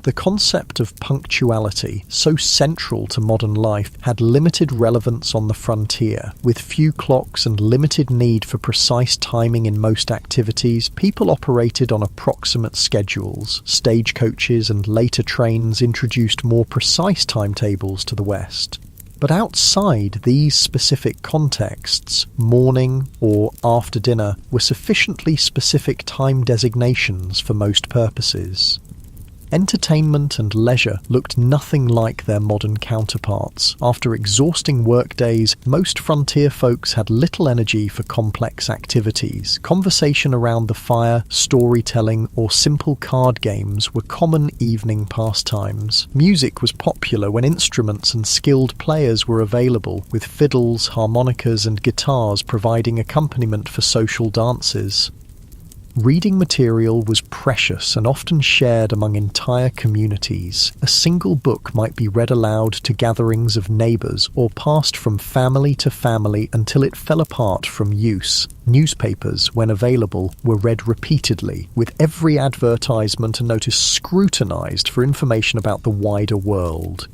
The concept of punctuality, so central to modern life, had limited relevance on the frontier. With few clocks and limited need for precise timing in most activities, people operated on approximate schedules. Stagecoaches and later trains introduced more precise timetables to the West. But outside these specific contexts, morning or after dinner were sufficiently specific time designations for most purposes. Entertainment and leisure looked nothing like their modern counterparts. After exhausting workdays, most frontier folks had little energy for complex activities. Conversation around the fire, storytelling, or simple card games were common evening pastimes. Music was popular when instruments and skilled players were available, with fiddles, harmonicas, and guitars providing accompaniment for social dances. Reading material was precious and often shared among entire communities. A single book might be read aloud to gatherings of neighbours or passed from family to family until it fell apart from use. Newspapers, when available, were read repeatedly, with every advertisement and notice scrutinised for information about the wider world.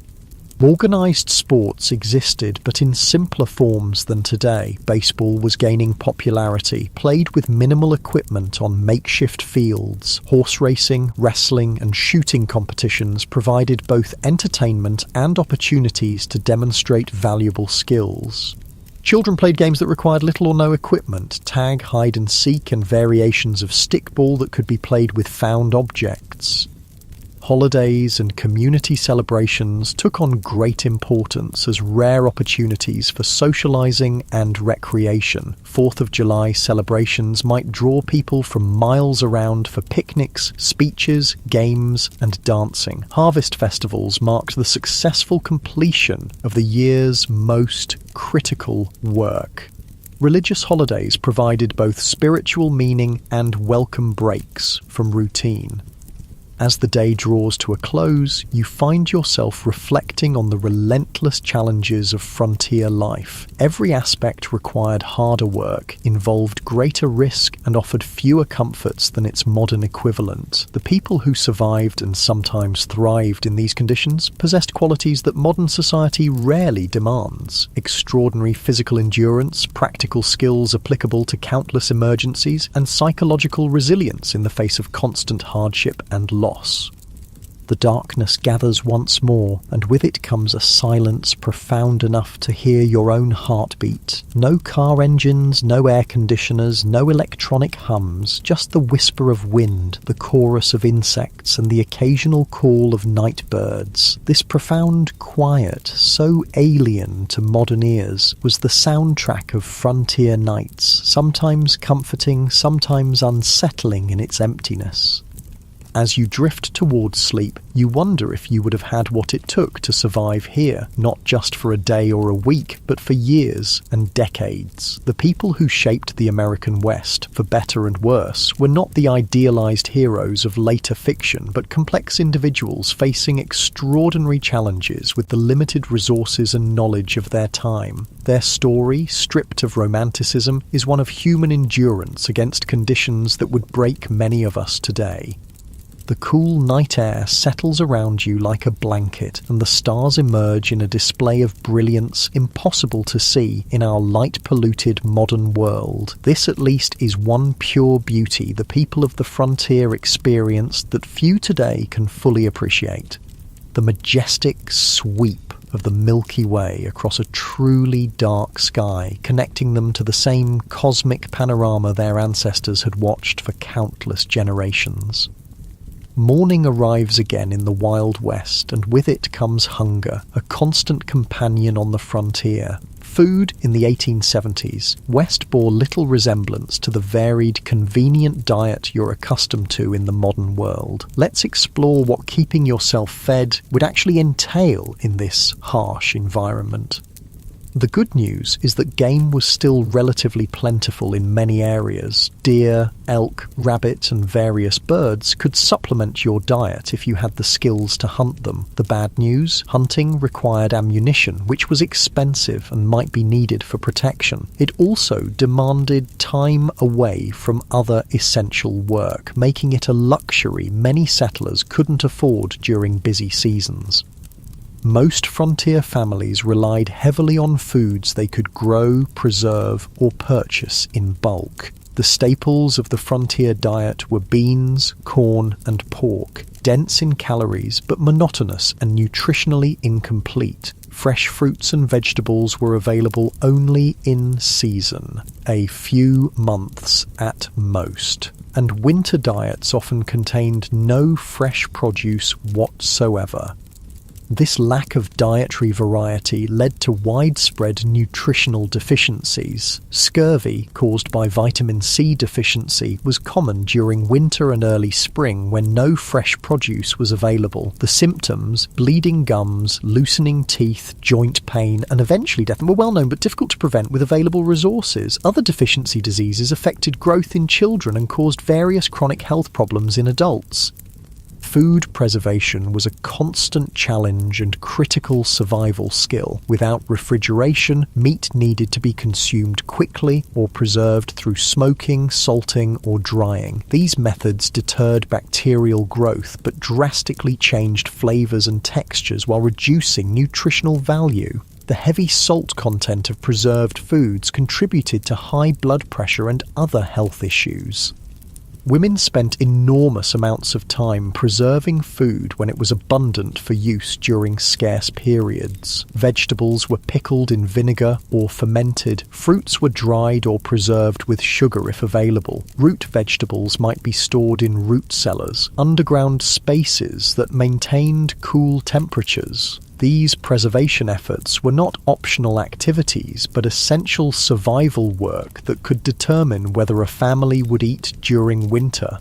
Organised sports existed, but in simpler forms than today. Baseball was gaining popularity, played with minimal equipment on makeshift fields. Horse racing, wrestling, and shooting competitions provided both entertainment and opportunities to demonstrate valuable skills. Children played games that required little or no equipment: tag, hide and seek, and variations of stickball that could be played with found objects. Holidays and community celebrations took on great importance as rare opportunities for socializing and recreation. 4th of July celebrations might draw people from miles around for picnics, speeches, games, and dancing. Harvest festivals marked the successful completion of the year's most critical work. Religious holidays provided both spiritual meaning and welcome breaks from routine. As the day draws to a close, you find yourself reflecting on the relentless challenges of frontier life. Every aspect required harder work, involved greater risk, and offered fewer comforts than its modern equivalent. The people who survived and sometimes thrived in these conditions possessed qualities that modern society rarely demands: extraordinary physical endurance, practical skills applicable to countless emergencies, and psychological resilience in the face of constant hardship and loss. The darkness gathers once more, and with it comes a silence profound enough to hear your own heartbeat. No car engines, no air conditioners, no electronic hums, just the whisper of wind, the chorus of insects, and the occasional call of night birds. This profound quiet, so alien to modern ears, was the soundtrack of frontier nights, sometimes comforting, sometimes unsettling in its emptiness. As you drift towards sleep, you wonder if you would have had what it took to survive here, not just for a day or a week, but for years and decades. The people who shaped the American West, for better and worse, were not the idealized heroes of later fiction, but complex individuals facing extraordinary challenges with the limited resources and knowledge of their time. Their story, stripped of romanticism, is one of human endurance against conditions that would break many of us today. The cool night air settles around you like a blanket, and the stars emerge in a display of brilliance impossible to see in our light-polluted modern world. This at least is one pure beauty the people of the frontier experienced that few today can fully appreciate: the majestic sweep of the Milky Way across a truly dark sky, connecting them to the same cosmic panorama their ancestors had watched for countless generations. Morning arrives again in the Wild West, and with it comes hunger, a constant companion on the frontier. Food in the 1870s, West bore little resemblance to the varied, convenient diet you're accustomed to in the modern world. Let's explore what keeping yourself fed would actually entail in this harsh environment. The good news is that game was still relatively plentiful in many areas. Deer, elk, rabbit, and various birds could supplement your diet if you had the skills to hunt them. The bad news? Hunting required ammunition, which was expensive and might be needed for protection. It also demanded time away from other essential work, making it a luxury many settlers couldn't afford during busy seasons. Most frontier families relied heavily on foods they could grow, preserve, or purchase in bulk. The staples of the frontier diet were beans, corn, and pork, dense in calories but monotonous and nutritionally incomplete. Fresh fruits and vegetables were available only in season, a few months at most, and winter diets often contained no fresh produce whatsoever. This lack of dietary variety led to widespread nutritional deficiencies. Scurvy, caused by vitamin C deficiency, was common during winter and early spring when no fresh produce was available. The symptoms, bleeding gums, loosening teeth, joint pain, and eventually death, were well known but difficult to prevent with available resources. Other deficiency diseases affected growth in children and caused various chronic health problems in adults. Food preservation was a constant challenge and critical survival skill. Without refrigeration, meat needed to be consumed quickly or preserved through smoking, salting, or drying. These methods deterred bacterial growth but drastically changed flavors and textures while reducing nutritional value. The heavy salt content of preserved foods contributed to high blood pressure and other health issues. Women spent enormous amounts of time preserving food when it was abundant for use during scarce periods. Vegetables were pickled in vinegar or fermented. Fruits were dried or preserved with sugar if available. Root vegetables might be stored in root cellars, underground spaces that maintained cool temperatures. These preservation efforts were not optional activities, but essential survival work that could determine whether a family would eat during winter.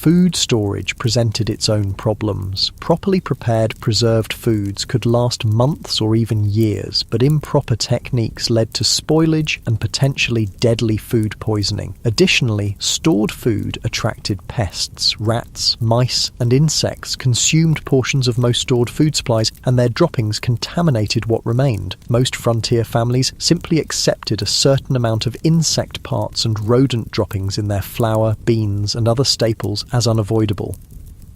Food storage presented its own problems. Properly prepared preserved foods could last months or even years, but improper techniques led to spoilage and potentially deadly food poisoning. Additionally, stored food attracted pests. Rats, mice, and insects consumed portions of most stored food supplies, and their droppings contaminated what remained. Most frontier families simply accepted a certain amount of insect parts and rodent droppings in their flour, beans, and other staples as unavoidable.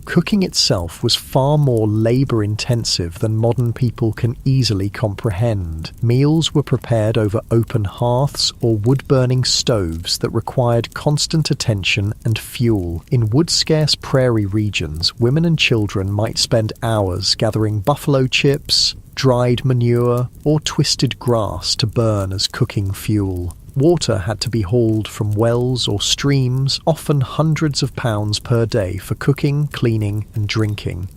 Cooking itself was far more labour-intensive than modern people can easily comprehend. Meals were prepared over open hearths or wood-burning stoves that required constant attention and fuel. In wood-scarce prairie regions, women and children might spend hours gathering buffalo chips, dried manure, or twisted grass to burn as cooking fuel. Water had to be hauled from wells or streams, often hundreds of pounds per day for cooking, cleaning, and drinking.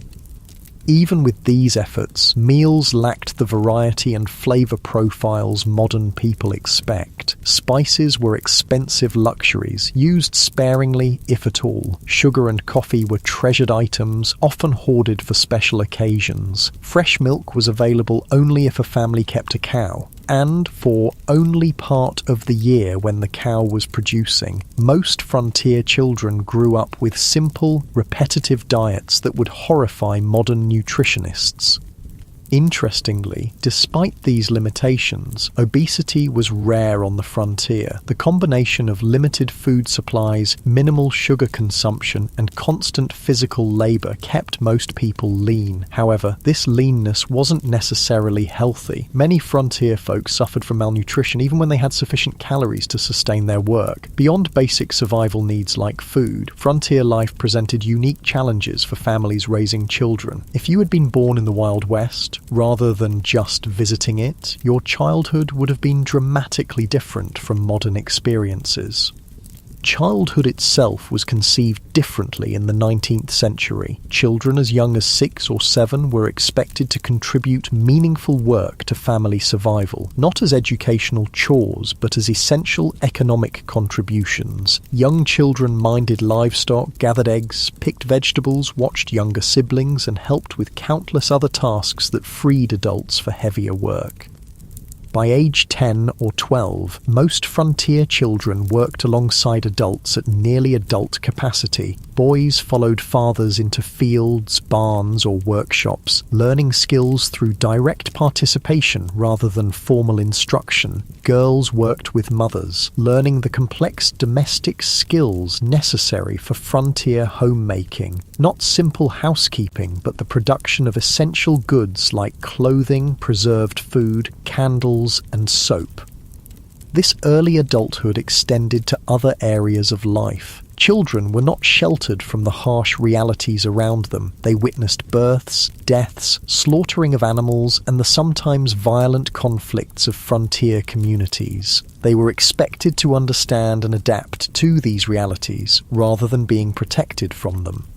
Even with these efforts, meals lacked the variety and flavour profiles modern people expect. Spices were expensive luxuries, used sparingly if at all. Sugar and coffee were treasured items, often hoarded for special occasions. Fresh milk was available only if a family kept a cow, and for only part of the year when the cow was producing. Most frontier children grew up with simple, repetitive diets that would horrify modern nutritionists. Interestingly, despite these limitations, obesity was rare on the frontier. The combination of limited food supplies, minimal sugar consumption, and constant physical labour kept most people lean. However, this leanness wasn't necessarily healthy. Many frontier folk suffered from malnutrition even when they had sufficient calories to sustain their work. Beyond basic survival needs like food, frontier life presented unique challenges for families raising children. If you had been born in the Wild West, rather than just visiting it, your childhood would have been dramatically different from modern experiences. Childhood itself was conceived differently in the 19th century. Children as young as 6 or 7 were expected to contribute meaningful work to family survival, not as educational chores, but as essential economic contributions. Young children minded livestock, gathered eggs, picked vegetables, watched younger siblings, and helped with countless other tasks that freed adults for heavier work. By age 10 or 12, most frontier children worked alongside adults at nearly adult capacity. Boys followed fathers into fields, barns, or workshops, learning skills through direct participation rather than formal instruction. Girls worked with mothers, learning the complex domestic skills necessary for frontier homemaking. Not simple housekeeping, but the production of essential goods like clothing, preserved food, candles, and soap. This early adulthood extended to other areas of life. Children were not sheltered from the harsh realities around them. They witnessed births, deaths, slaughtering of animals, and the sometimes violent conflicts of frontier communities. They were expected to understand and adapt to these realities, rather than being protected from them.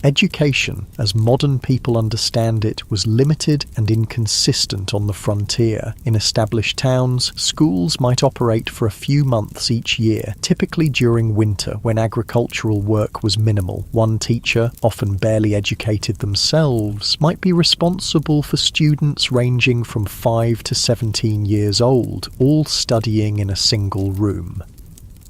Education, as modern people understand it, was limited and inconsistent on the frontier. In established towns, schools might operate for a few months each year, typically during winter when agricultural work was minimal. One teacher, often barely educated themselves, might be responsible for students ranging from 5 to 17 years old, all studying in a single room.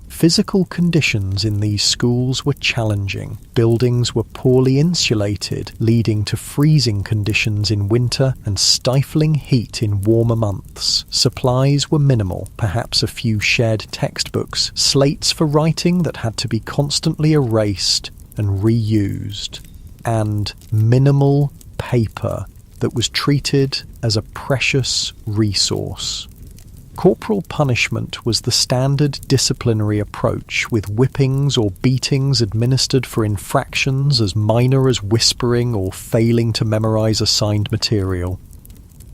Physical conditions in these schools were challenging. Buildings were poorly insulated, leading to freezing conditions in winter and stifling heat in warmer months. Supplies were minimal, perhaps a few shared textbooks, slates for writing that had to be constantly erased and reused, and minimal paper that was treated as a precious resource. Corporal punishment was the standard disciplinary approach, with whippings or beatings administered for infractions as minor as whispering or failing to memorize assigned material.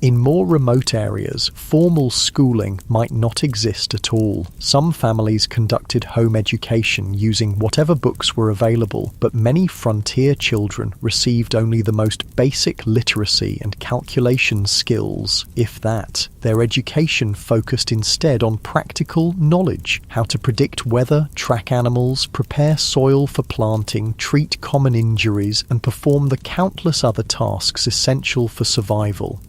In more remote areas, formal schooling might not exist at all. Some families conducted home education using whatever books were available, but many frontier children received only the most basic literacy and calculation skills, if that. Their education focused instead on practical knowledge, how to predict weather, track animals, prepare soil for planting, treat common injuries, and perform the countless other tasks essential for survival.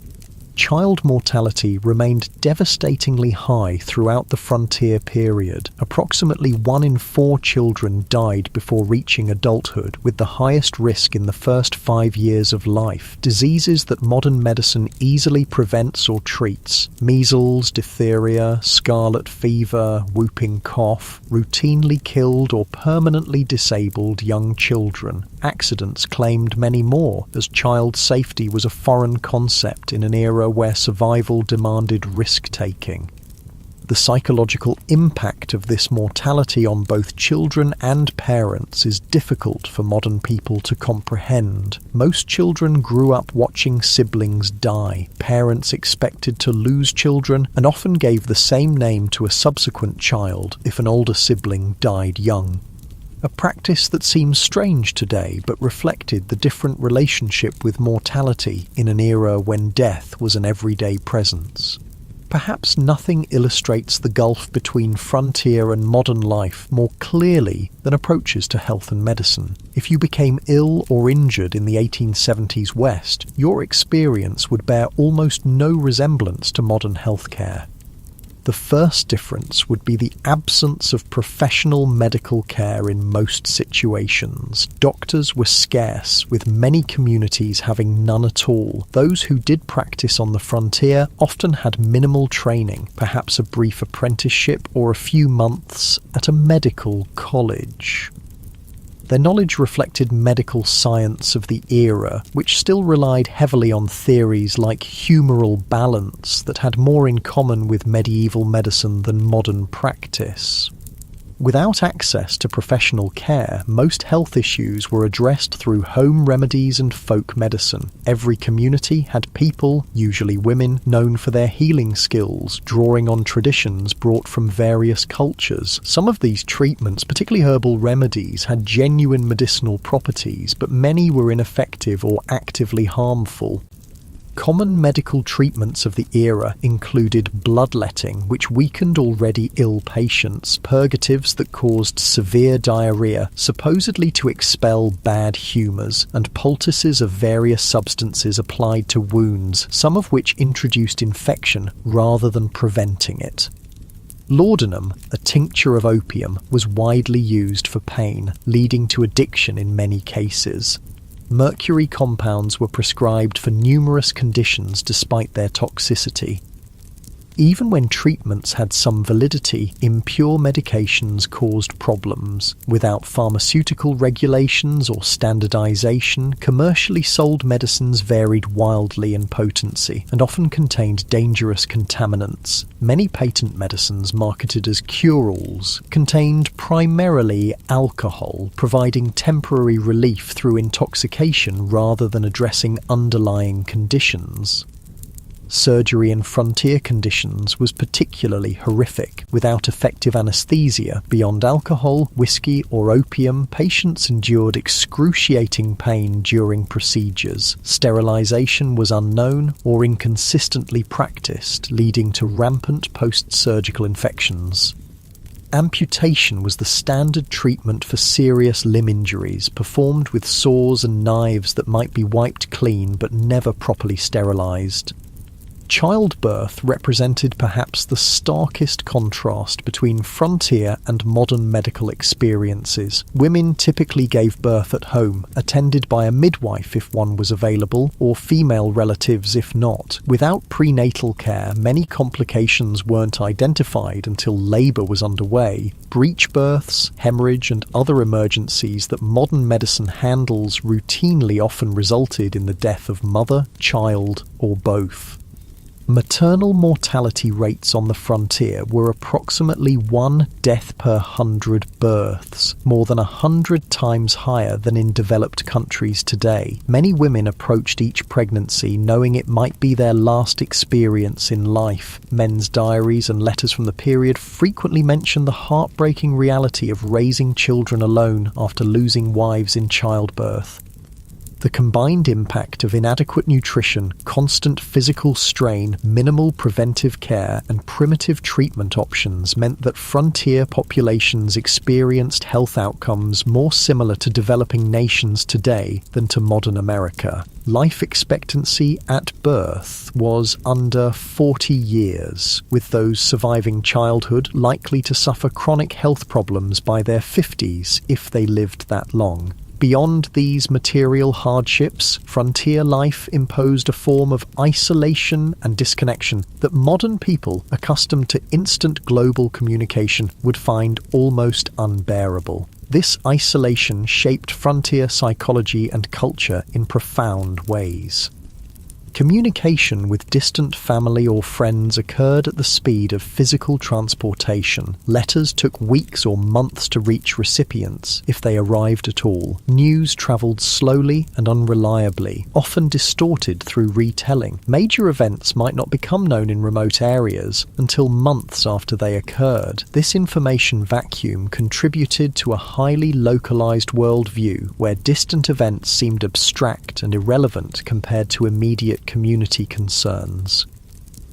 Child mortality remained devastatingly high throughout the frontier period. Approximately 1 in 4 children died before reaching adulthood, with the highest risk in the first 5 years of life. Diseases that modern medicine easily prevents or treats, measles, diphtheria, scarlet fever, whooping cough, routinely killed or permanently disabled young children. Accidents claimed many more, as child safety was a foreign concept in an era where survival demanded risk-taking. The psychological impact of this mortality on both children and parents is difficult for modern people to comprehend. Most children grew up watching siblings die. Parents expected to lose children and often gave the same name to a subsequent child if an older sibling died young. A practice that seems strange today, but reflected the different relationship with mortality in an era when death was an everyday presence. Perhaps nothing illustrates the gulf between frontier and modern life more clearly than approaches to health and medicine. If you became ill or injured in the 1870s West, your experience would bear almost no resemblance to modern healthcare. The first difference would be the absence of professional medical care in most situations. Doctors were scarce, with many communities having none at all. Those who did practice on the frontier often had minimal training, perhaps a brief apprenticeship or a few months at a medical college. Their knowledge reflected medical science of the era, which still relied heavily on theories like humoral balance that had more in common with medieval medicine than modern practice. Without access to professional care, most health issues were addressed through home remedies and folk medicine. Every community had people, usually women, known for their healing skills, drawing on traditions brought from various cultures. Some of these treatments, particularly herbal remedies, had genuine medicinal properties, but many were ineffective or actively harmful. Common medical treatments of the era included bloodletting, which weakened already ill patients, purgatives that caused severe diarrhea, supposedly to expel bad humours, and poultices of various substances applied to wounds, some of which introduced infection rather than preventing it. Laudanum, a tincture of opium, was widely used for pain, leading to addiction in many cases. Mercury compounds were prescribed for numerous conditions despite their toxicity. Even when treatments had some validity, impure medications caused problems. Without pharmaceutical regulations or standardization, commercially sold medicines varied wildly in potency and often contained dangerous contaminants. Many patent medicines marketed as cure-alls contained primarily alcohol, providing temporary relief through intoxication rather than addressing underlying conditions. Surgery in frontier conditions was particularly horrific. Without effective anesthesia, beyond alcohol, whiskey, or opium, patients endured excruciating pain during procedures. Sterilization was unknown or inconsistently practiced, leading to rampant post-surgical infections. Amputation was the standard treatment for serious limb injuries, performed with saws and knives that might be wiped clean but never properly sterilized. Childbirth represented perhaps the starkest contrast between frontier and modern medical experiences. Women typically gave birth at home, attended by a midwife if one was available, or female relatives if not. Without prenatal care, many complications weren't identified until labour was underway. Breech births, hemorrhage, and other emergencies that modern medicine handles routinely often resulted in the death of mother, child, or both. Maternal mortality rates on the frontier were approximately 1 death per 100 births, more than 100 times higher than in developed countries today. Many women approached each pregnancy knowing it might be their last experience in life. Men's diaries and letters from the period frequently mention the heartbreaking reality of raising children alone after losing wives in childbirth. The combined impact of inadequate nutrition, constant physical strain, minimal preventive care, and primitive treatment options meant that frontier populations experienced health outcomes more similar to developing nations today than to modern America. Life expectancy at birth was under 40 years, with those surviving childhood likely to suffer chronic health problems by their 50s if they lived that long. Beyond these material hardships, frontier life imposed a form of isolation and disconnection that modern people, accustomed to instant global communication, would find almost unbearable. This isolation shaped frontier psychology and culture in profound ways. Communication with distant family or friends occurred at the speed of physical transportation. Letters took weeks or months to reach recipients, if they arrived at all. News travelled slowly and unreliably, often distorted through retelling. Major events might not become known in remote areas until months after they occurred. This information vacuum contributed to a highly localised worldview where distant events seemed abstract and irrelevant compared to immediate community concerns.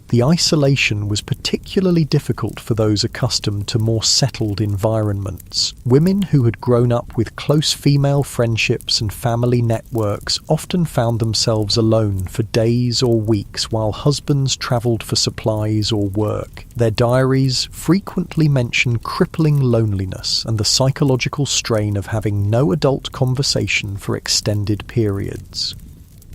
The isolation was particularly difficult for those accustomed to more settled environments. Women who had grown up with close female friendships and family networks often found themselves alone for days or weeks while husbands travelled for supplies or work. Their diaries frequently mention crippling loneliness and the psychological strain of having no adult conversation for extended periods.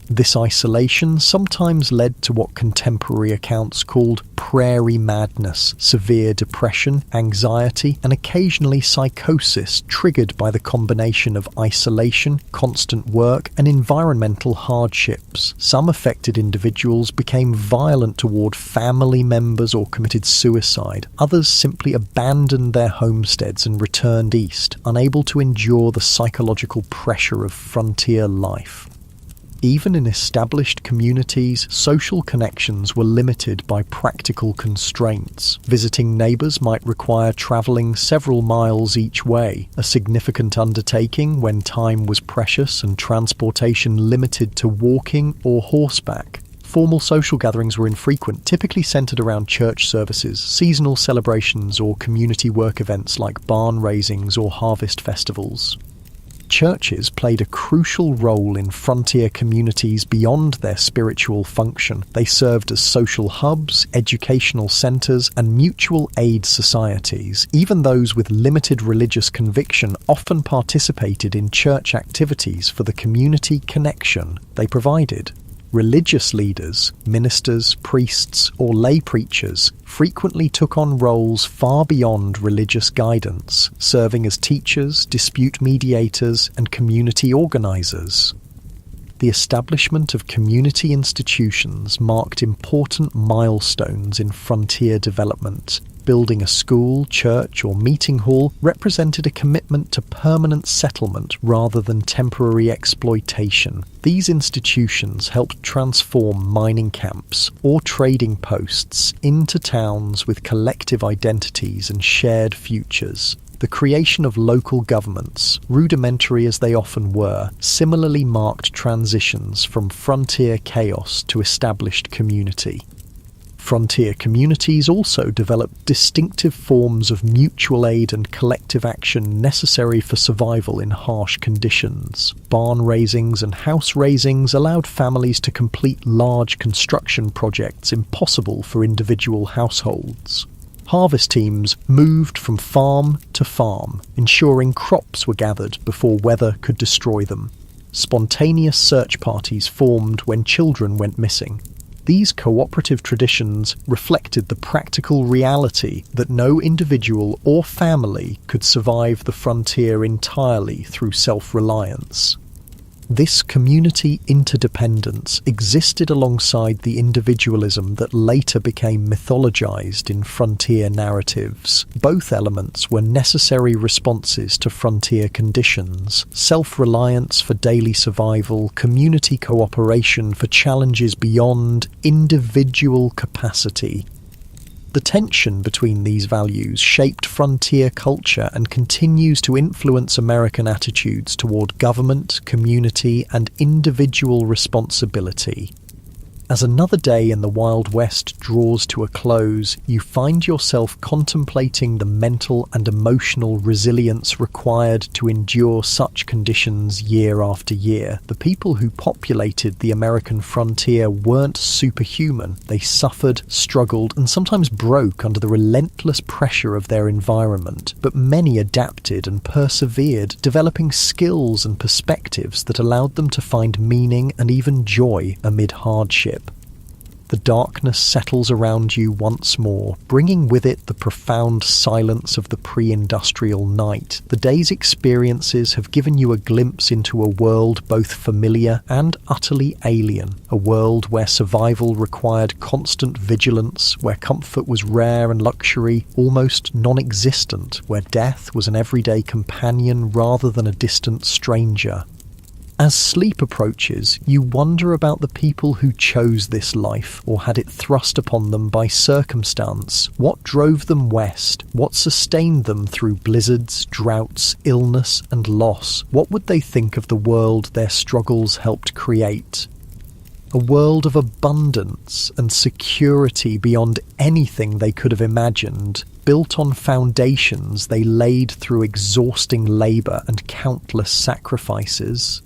This isolation sometimes led to what contemporary accounts called prairie madness, severe depression, anxiety, and occasionally psychosis triggered by the combination of isolation, constant work, and environmental hardships. Some affected individuals became violent toward family members or committed suicide. Others simply abandoned their homesteads and returned east, unable to endure the psychological pressure of frontier life. Even in established communities, social connections were limited by practical constraints. Visiting neighbours might require travelling several miles each way, a significant undertaking when time was precious and transportation limited to walking or horseback. Formal social gatherings were infrequent, typically centred around church services, seasonal celebrations, or community work events like barn raisings or harvest festivals. Churches played a crucial role in frontier communities beyond their spiritual function. They served as social hubs, educational centres, and mutual aid societies. Even those with limited religious conviction often participated in church activities for the community connection they provided. Religious leaders, ministers, priests, or lay preachers frequently took on roles far beyond religious guidance, serving as teachers, dispute mediators, and community organisers. The establishment of community institutions marked important milestones in frontier development. Building a school, church, or meeting hall represented a commitment to permanent settlement rather than temporary exploitation. These institutions helped transform mining camps or trading posts into towns with collective identities and shared futures. The creation of local governments, rudimentary as they often were, similarly marked transitions from frontier chaos to established community. Frontier communities also developed distinctive forms of mutual aid and collective action necessary for survival in harsh conditions. Barn raisings and house raisings allowed families to complete large construction projects impossible for individual households. Harvest teams moved from farm to farm, ensuring crops were gathered before weather could destroy them. Spontaneous search parties formed when children went missing. These cooperative traditions reflected the practical reality that no individual or family could survive the frontier entirely through self-reliance. This community interdependence existed alongside the individualism that later became mythologized in frontier narratives. Both elements were necessary responses to frontier conditions: self-reliance for daily survival, community cooperation for challenges beyond individual capacity. The tension between these values shaped frontier culture and continues to influence American attitudes toward government, community, and individual responsibility. As another day in the Wild West draws to a close, you find yourself contemplating the mental and emotional resilience required to endure such conditions year after year. The people who populated the American frontier weren't superhuman. They suffered, struggled, and sometimes broke under the relentless pressure of their environment. But many adapted and persevered, developing skills and perspectives that allowed them to find meaning and even joy amid hardship. The darkness settles around you once more, bringing with it the profound silence of the pre-industrial night. The day's experiences have given you a glimpse into a world both familiar and utterly alien, a world where survival required constant vigilance, where comfort was rare and luxury almost non-existent, where death was an everyday companion rather than a distant stranger. As sleep approaches, you wonder about the people who chose this life or had it thrust upon them by circumstance. What drove them west? What sustained them through blizzards, droughts, illness, and loss? What would they think of the world their struggles helped create? A world of abundance and security beyond anything they could have imagined, built on foundations they laid through exhausting labour and countless sacrifices.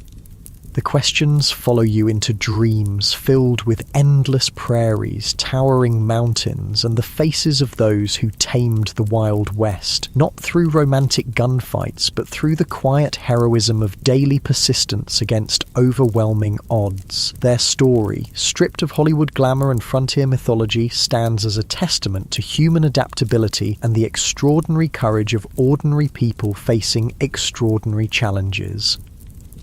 The questions follow you into dreams filled with endless prairies, towering mountains, and the faces of those who tamed the Wild West, not through romantic gunfights, but through the quiet heroism of daily persistence against overwhelming odds. Their story, stripped of Hollywood glamour and frontier mythology, stands as a testament to human adaptability and the extraordinary courage of ordinary people facing extraordinary challenges.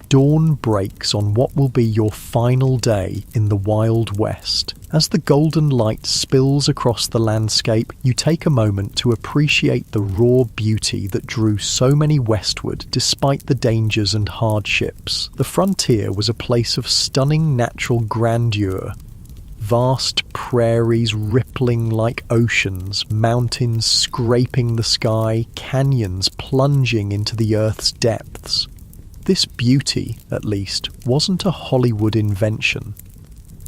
Dawn breaks on what will be your final day in the Wild West. As the golden light spills across the landscape, you take a moment to appreciate the raw beauty that drew so many westward despite the dangers and hardships. The frontier was a place of stunning natural grandeur. Vast prairies rippling like oceans, mountains scraping the sky, canyons plunging into the earth's depths. This beauty, at least, wasn't a Hollywood invention.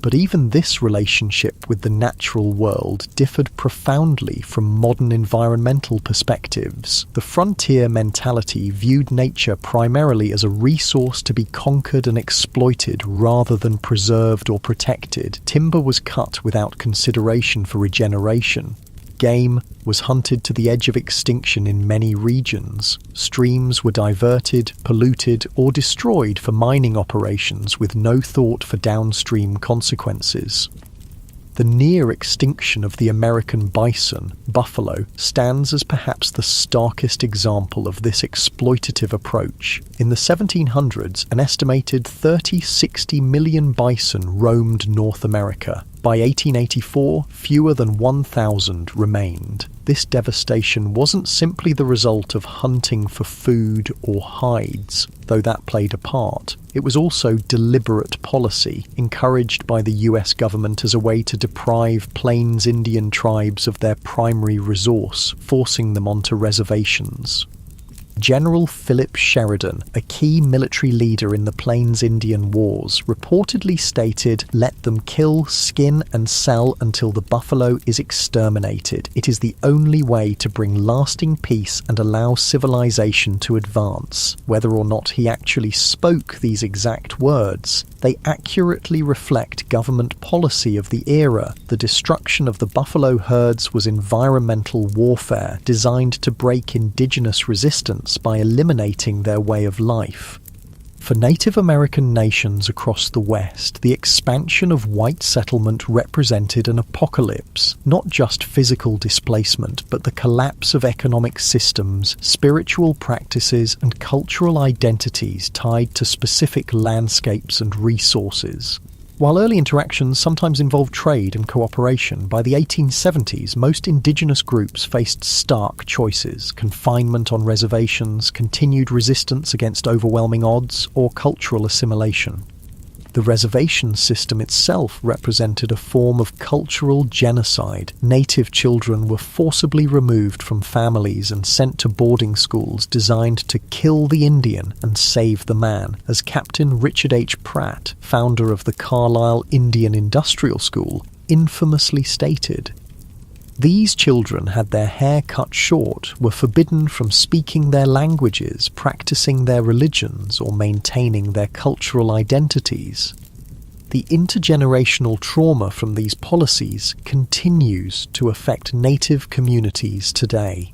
But even this relationship with the natural world differed profoundly from modern environmental perspectives. The frontier mentality viewed nature primarily as a resource to be conquered and exploited rather than preserved or protected. Timber was cut without consideration for regeneration. Game was hunted to the edge of extinction in many regions. Streams were diverted, polluted, or destroyed for mining operations with no thought for downstream consequences. The near extinction of the American bison, buffalo, stands as perhaps the starkest example of this exploitative approach. In the 1700s, an estimated 30-60 million bison roamed North America. By 1884, fewer than 1,000 remained. This devastation wasn't simply the result of hunting for food or hides, though that played a part. It was also deliberate policy, encouraged by the US government as a way to deprive Plains Indian tribes of their primary resource, forcing them onto reservations. General Philip Sheridan, a key military leader in the Plains Indian Wars, reportedly stated, "Let them kill, skin, and sell until the buffalo is exterminated. It is the only way to bring lasting peace and allow civilization to advance." Whether or not he actually spoke these exact words, they accurately reflect government policy of the era. The destruction of the buffalo herds was environmental warfare designed to break indigenous resistance by eliminating their way of life. For Native American nations across the West, the expansion of white settlement represented an apocalypse, not just physical displacement, but the collapse of economic systems, spiritual practices, and cultural identities tied to specific landscapes and resources. While early interactions sometimes involved trade and cooperation, by the 1870s most indigenous groups faced stark choices: confinement on reservations, continued resistance against overwhelming odds, or cultural assimilation. The reservation system itself represented a form of cultural genocide. Native children were forcibly removed from families and sent to boarding schools designed to kill the Indian and save the man, as Captain Richard H. Pratt, founder of the Carlisle Indian Industrial School, infamously stated. These children had their hair cut short, were forbidden from speaking their languages, practicing their religions, or maintaining their cultural identities. The intergenerational trauma from these policies continues to affect Native communities today.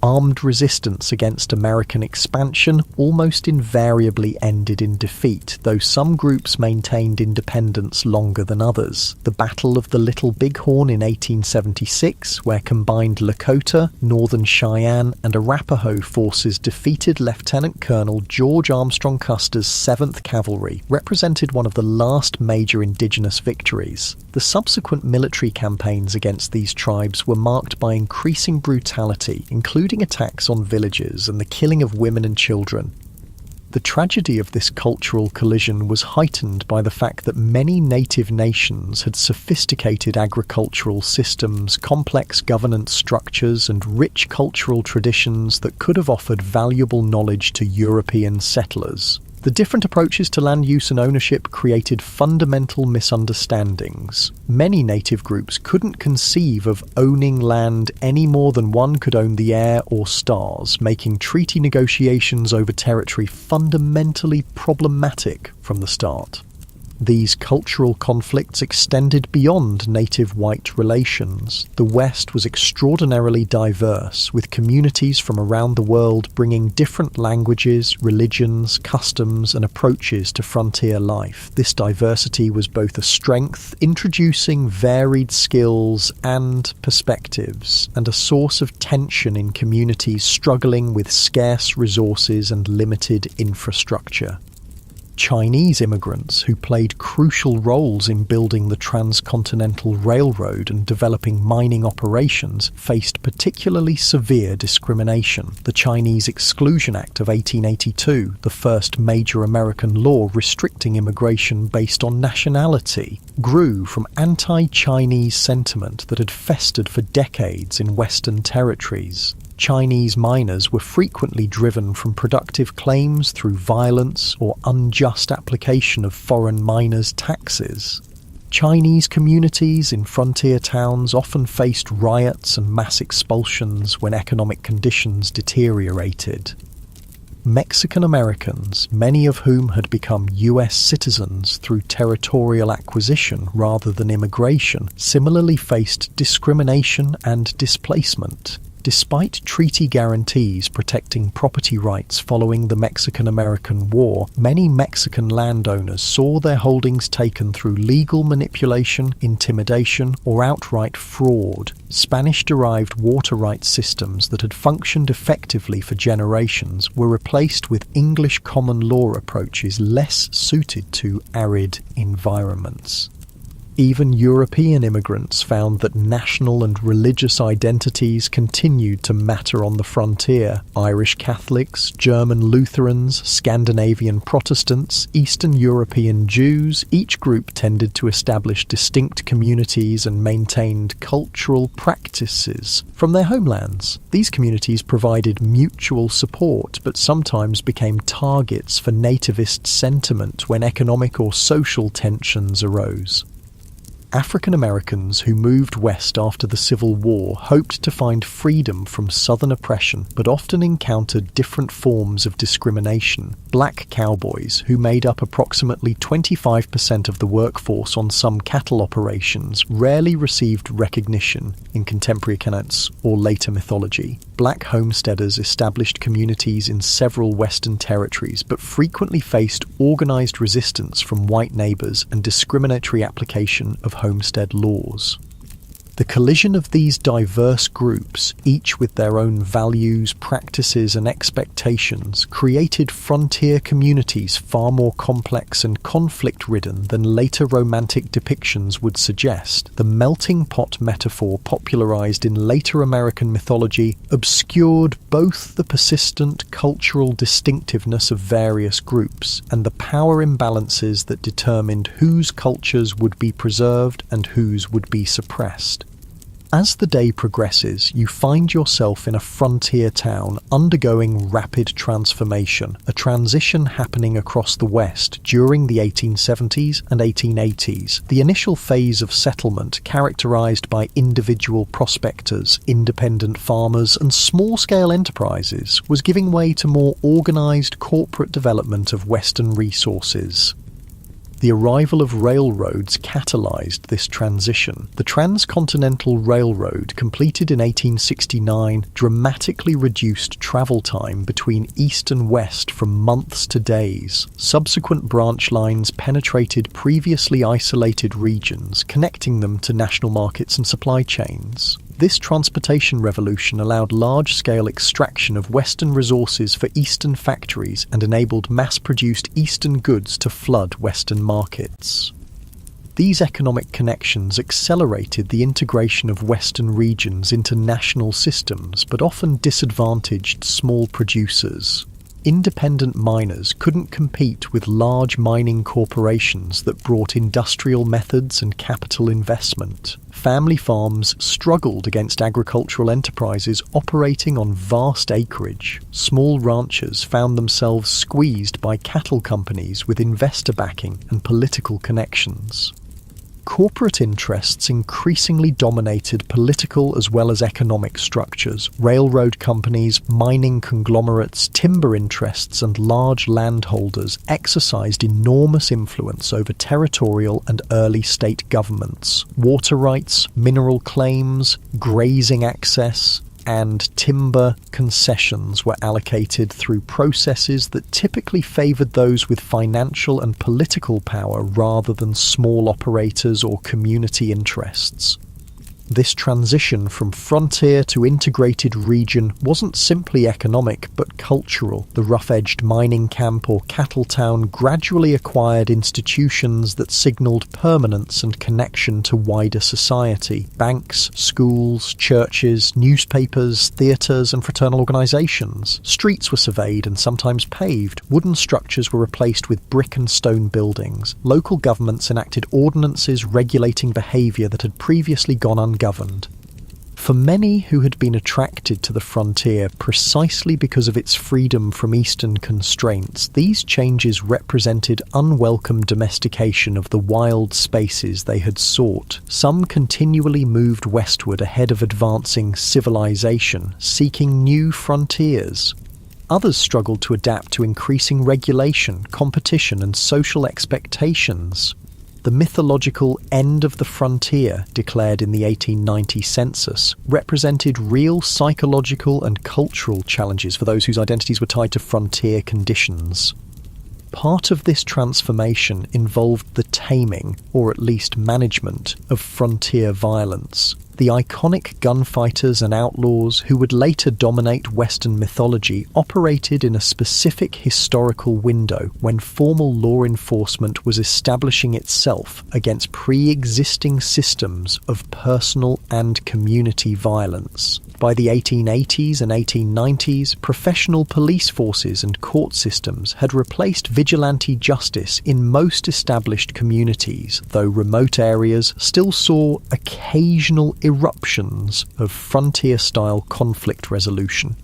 Armed resistance against American expansion almost invariably ended in defeat, though some groups maintained independence longer than others. The Battle of the Little Bighorn in 1876, where combined Lakota, Northern Cheyenne, and Arapaho forces defeated Lieutenant Colonel George Armstrong Custer's 7th Cavalry, represented one of the last major indigenous victories. The subsequent military campaigns against these tribes were marked by increasing brutality, including attacks on villages and the killing of women and children. The tragedy of this cultural collision was heightened by the fact that many native nations had sophisticated agricultural systems, complex governance structures, and rich cultural traditions that could have offered valuable knowledge to European settlers. The different approaches to land use and ownership created fundamental misunderstandings. Many native groups couldn't conceive of owning land any more than one could own the air or stars, making treaty negotiations over territory fundamentally problematic from the start. These cultural conflicts extended beyond native white relations. The West was extraordinarily diverse, with communities from around the world bringing different languages, religions, customs, and approaches to frontier life. This diversity was both a strength, introducing varied skills and perspectives, and a source of tension in communities struggling with scarce resources and limited infrastructure. Chinese immigrants, who played crucial roles in building the Transcontinental Railroad and developing mining operations, faced particularly severe discrimination. The Chinese Exclusion Act of 1882, the first major American law restricting immigration based on nationality, grew from anti-Chinese sentiment that had festered for decades in Western territories. Chinese miners were frequently driven from productive claims through violence or unjust application of foreign miners' taxes. Chinese communities in frontier towns often faced riots and mass expulsions when economic conditions deteriorated. Mexican Americans, many of whom had become US citizens through territorial acquisition rather than immigration, similarly faced discrimination and displacement. Despite treaty guarantees protecting property rights following the Mexican-American War, many Mexican landowners saw their holdings taken through legal manipulation, intimidation, or outright fraud. Spanish-derived water rights systems that had functioned effectively for generations were replaced with English common law approaches less suited to arid environments. Even European immigrants found that national and religious identities continued to matter on the frontier. Irish Catholics, German Lutherans, Scandinavian Protestants, Eastern European Jews, each group tended to establish distinct communities and maintained cultural practices from their homelands. These communities provided mutual support, but sometimes became targets for nativist sentiment when economic or social tensions arose. African Americans who moved west after the Civil War hoped to find freedom from Southern oppression, but often encountered different forms of discrimination. Black cowboys, who made up approximately 25% of the workforce on some cattle operations, rarely received recognition in contemporary accounts or later mythology. Black homesteaders established communities in several Western territories, but frequently faced organized resistance from white neighbors and discriminatory application of homestead laws. The collision of these diverse groups, each with their own values, practices, and expectations, created frontier communities far more complex and conflict-ridden than later Romantic depictions would suggest. The melting pot metaphor popularized in later American mythology obscured both the persistent cultural distinctiveness of various groups and the power imbalances that determined whose cultures would be preserved and whose would be suppressed. As the day progresses, you find yourself in a frontier town undergoing rapid transformation, a transition happening across the West during the 1870s and 1880s. The initial phase of settlement, characterized by individual prospectors, independent farmers, and small-scale enterprises, was giving way to more organized corporate development of Western resources. The arrival of railroads catalyzed this transition. The Transcontinental Railroad, completed in 1869, dramatically reduced travel time between east and west from months to days. Subsequent branch lines penetrated previously isolated regions, connecting them to national markets and supply chains. This transportation revolution allowed large-scale extraction of Western resources for Eastern factories and enabled mass-produced Eastern goods to flood Western markets. These economic connections accelerated the integration of Western regions into national systems, but often disadvantaged small producers. independent miners couldn't compete with large mining corporations that brought industrial methods and capital investment. Family farms struggled against agricultural enterprises operating on vast acreage. Small ranchers found themselves squeezed by cattle companies with investor backing and political connections. Corporate interests increasingly dominated political as well as economic structures. Railroad companies, mining conglomerates, timber interests, and large landholders exercised enormous influence over territorial and early state governments. Water rights, mineral claims, grazing access, and timber concessions were allocated through processes that typically favoured those with financial and political power rather than small operators or community interests. This transition from frontier to integrated region wasn't simply economic but cultural. The rough-edged mining camp or cattle town gradually acquired institutions that signalled permanence and connection to wider society. Banks, schools, churches, newspapers, theatres and fraternal organisations. Streets were surveyed and sometimes paved. Wooden structures were replaced with brick and stone buildings. Local governments enacted ordinances regulating behaviour that had previously gone ungoverned. For many who had been attracted to the frontier precisely because of its freedom from Eastern constraints, these changes represented unwelcome domestication of the wild spaces they had sought. Some continually moved westward ahead of advancing civilization, seeking new frontiers. Others struggled to adapt to increasing regulation, competition, and social expectations. The mythological end of the frontier, declared in the 1890 census, represented real psychological and cultural challenges for those whose identities were tied to frontier conditions. Part of this transformation involved the taming, or at least management, of frontier violence. The iconic gunfighters and outlaws who would later dominate Western mythology operated in a specific historical window when formal law enforcement was establishing itself against pre-existing systems of personal and community violence. By the 1880s and 1890s, professional police forces and court systems had replaced vigilante justice in most established communities, though remote areas still saw occasional eruptions of frontier-style conflict resolution.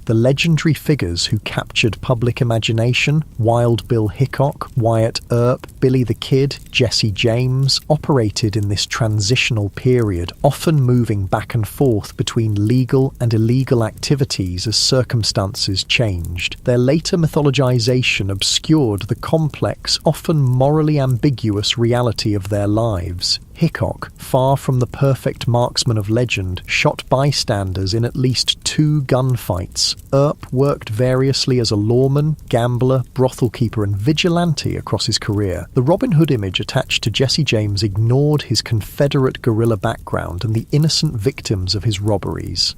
The legendary figures who captured public imagination, Wild Bill Hickok, Wyatt Earp, Billy the Kid, Jesse James, operated in this transitional period, often moving back and forth between legal and illegal activities as circumstances changed. Their later mythologization obscured the complex, often morally ambiguous reality of their lives. Hickok, far from the perfect marksman of legend, shot bystanders in at least 2 gunfights. Earp worked variously as a lawman, gambler, brothel keeper and vigilante across his career. The Robin Hood image attached to Jesse James ignored his Confederate guerrilla background and the innocent victims of his robberies.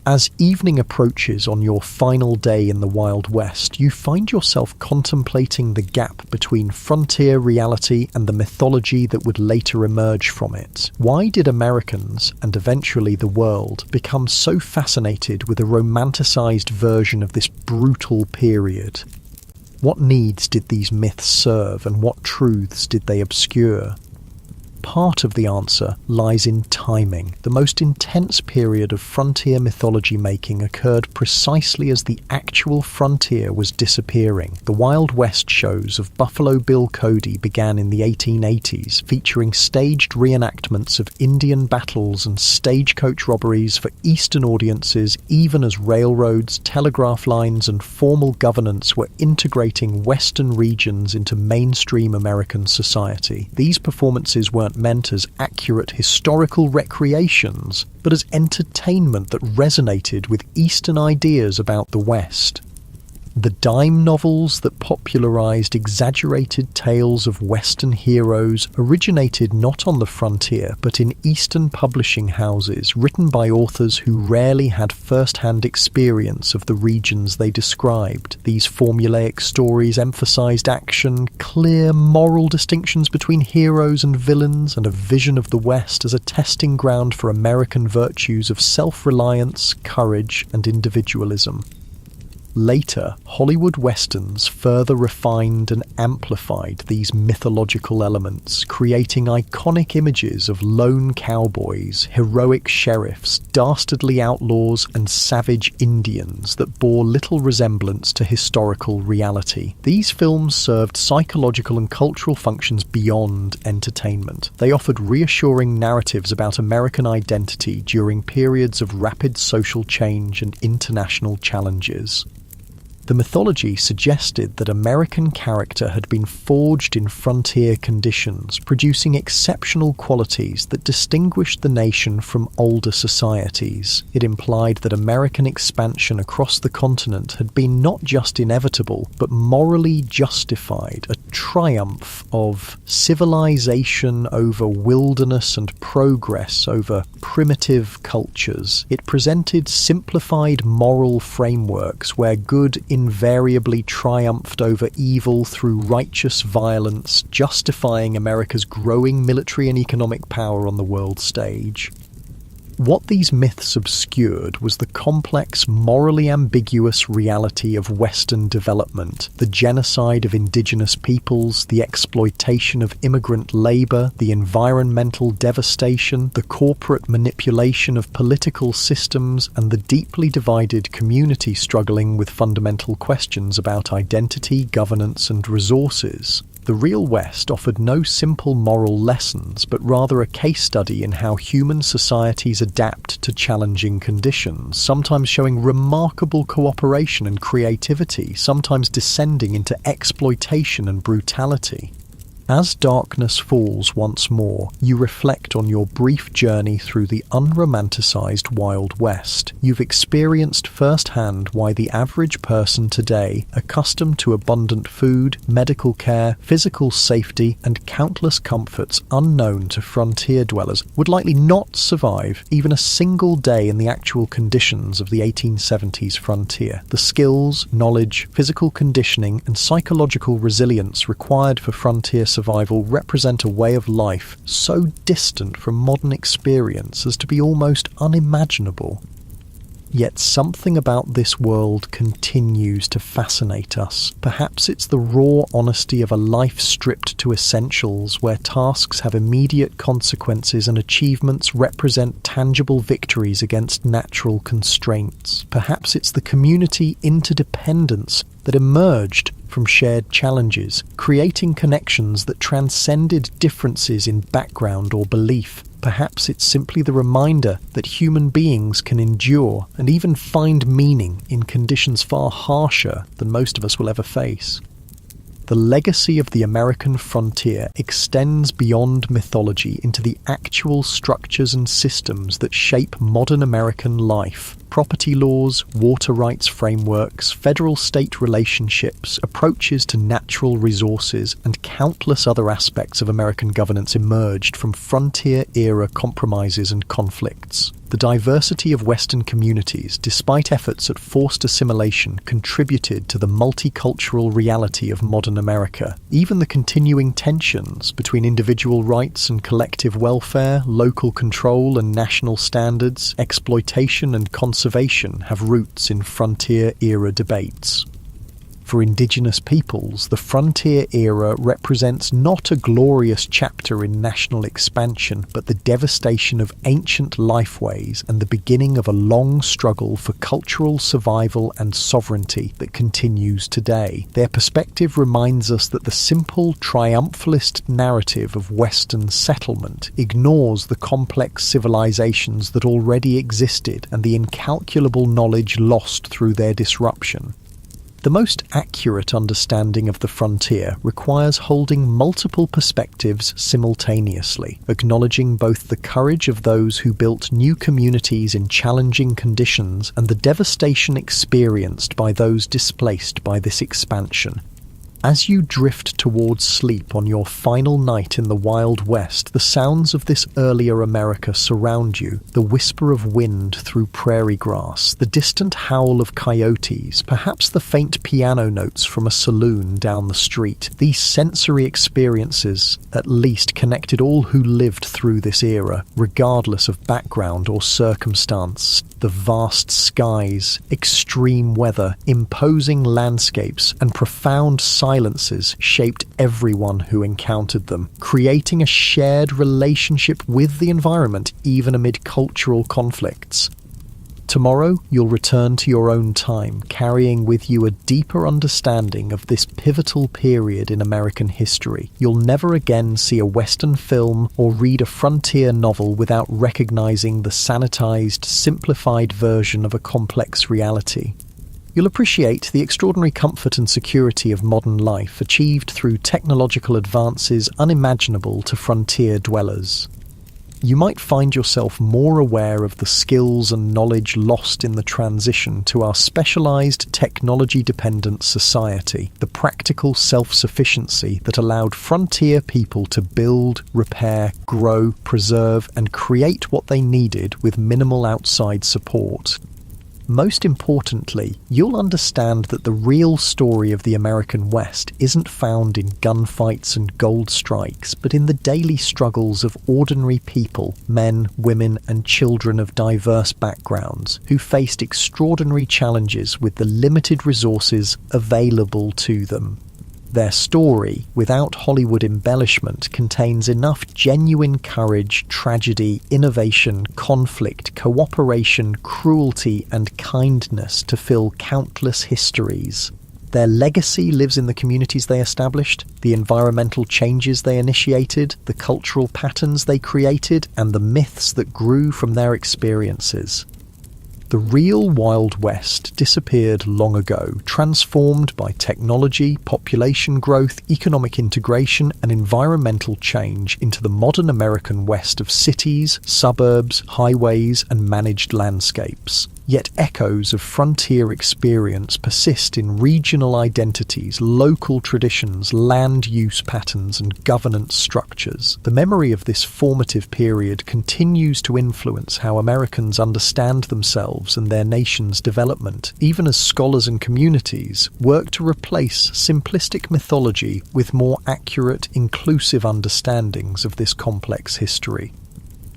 As evening approaches on your final day in the Wild West, you find yourself contemplating the gap between frontier reality and the mythology that would later emerge from it. Why did Americans, and eventually the world, become so fascinated with a romanticized version of this brutal period? What needs did these myths serve, and what truths did they obscure? Part of the answer lies in timing. The most intense period of frontier mythology making occurred precisely as the actual frontier was disappearing. The Wild West shows of Buffalo Bill Cody began in the 1880s, featuring staged reenactments of Indian battles and stagecoach robberies for Eastern audiences, even as railroads, telegraph lines, and formal governance were integrating Western regions into mainstream American society. These performances weren't meant as accurate historical recreations, but as entertainment that resonated with Eastern ideas about the West. The dime novels that popularized exaggerated tales of Western heroes originated not on the frontier, but in Eastern publishing houses, written by authors who rarely had first-hand experience of the regions they described. These formulaic stories emphasized action, clear moral distinctions between heroes and villains, and a vision of the West as a testing ground for American virtues of self-reliance, courage, and individualism. Later, Hollywood westerns further refined and amplified these mythological elements, creating iconic images of lone cowboys, heroic sheriffs, dastardly outlaws, and savage Indians that bore little resemblance to historical reality. These films served psychological and cultural functions beyond entertainment. They offered reassuring narratives about American identity during periods of rapid social change and international challenges. The mythology suggested that American character had been forged in frontier conditions, producing exceptional qualities that distinguished the nation from older societies. It implied that American expansion across the continent had been not just inevitable, but morally justified, a triumph of civilization over wilderness and progress over primitive cultures. It presented simplified moral frameworks where good invariably triumphed over evil through righteous violence, justifying America's growing military and economic power on the world stage. What these myths obscured was the complex, morally ambiguous reality of Western development, the genocide of indigenous peoples, the exploitation of immigrant labor, the environmental devastation, the corporate manipulation of political systems, and the deeply divided community struggling with fundamental questions about identity, governance, and resources. The real West offered no simple moral lessons, but rather a case study in how human societies adapt to challenging conditions, sometimes showing remarkable cooperation and creativity, sometimes descending into exploitation and brutality. As darkness falls once more, you reflect on your brief journey through the unromanticized Wild West. You've experienced firsthand why the average person today, accustomed to abundant food, medical care, physical safety, and countless comforts unknown to frontier dwellers, would likely not survive even a single day in the actual conditions of the 1870s frontier. The skills, knowledge, physical conditioning, and psychological resilience required for frontier survival represent a way of life so distant from modern experience as to be almost unimaginable. Yet something about this world continues to fascinate us. Perhaps it's the raw honesty of a life stripped to essentials, where tasks have immediate consequences and achievements represent tangible victories against natural constraints. Perhaps it's the community interdependence that emerged from shared challenges, creating connections that transcended differences in background or belief. Perhaps it's simply the reminder that human beings can endure and even find meaning in conditions far harsher than most of us will ever face. The legacy of the American frontier extends beyond mythology into the actual structures and systems that shape modern American life. Property laws, water rights frameworks, federal-state relationships, approaches to natural resources, and countless other aspects of American governance emerged from frontier-era compromises and conflicts. The diversity of Western communities, despite efforts at forced assimilation, contributed to the multicultural reality of modern America. Even the continuing tensions between individual rights and collective welfare, local control and national standards, exploitation and conservation have roots in frontier-era debates. For indigenous peoples, the frontier era represents not a glorious chapter in national expansion, but the devastation of ancient lifeways and the beginning of a long struggle for cultural survival and sovereignty that continues today. Their perspective reminds us that the simple triumphalist narrative of Western settlement ignores the complex civilizations that already existed and the incalculable knowledge lost through their disruption. The most accurate understanding of the frontier requires holding multiple perspectives simultaneously, acknowledging both the courage of those who built new communities in challenging conditions and the devastation experienced by those displaced by this expansion. As you drift towards sleep on your final night in the Wild West, the sounds of this earlier America surround you, the whisper of wind through prairie grass, the distant howl of coyotes, perhaps the faint piano notes from a saloon down the street. These sensory experiences at least connected all who lived through this era, regardless of background or circumstance. The vast skies, extreme weather, imposing landscapes, and profound silences shaped everyone who encountered them, creating a shared relationship with the environment even amid cultural conflicts. Tomorrow, you'll return to your own time, carrying with you a deeper understanding of this pivotal period in American history. You'll never again see a Western film or read a frontier novel without recognizing the sanitized, simplified version of a complex reality. You'll appreciate the extraordinary comfort and security of modern life achieved through technological advances unimaginable to frontier dwellers. You might find yourself more aware of the skills and knowledge lost in the transition to our specialized, technology-dependent society, the practical self-sufficiency that allowed frontier people to build, repair, grow, preserve, and create what they needed with minimal outside support. Most importantly, you'll understand that the real story of the American West isn't found in gunfights and gold strikes, but in the daily struggles of ordinary people, men, women, and children of diverse backgrounds, who faced extraordinary challenges with the limited resources available to them. Their story, without Hollywood embellishment, contains enough genuine courage, tragedy, innovation, conflict, cooperation, cruelty, and kindness to fill countless histories. Their legacy lives in the communities they established, the environmental changes they initiated, the cultural patterns they created, and the myths that grew from their experiences. The real Wild West disappeared long ago, transformed by technology, population growth, economic integration, and environmental change into the modern American West of cities, suburbs, highways, and managed landscapes. Yet echoes of frontier experience persist in regional identities, local traditions, land use patterns, and governance structures. The memory of this formative period continues to influence how Americans understand themselves and their nation's development, even as scholars and communities work to replace simplistic mythology with more accurate, inclusive understandings of this complex history.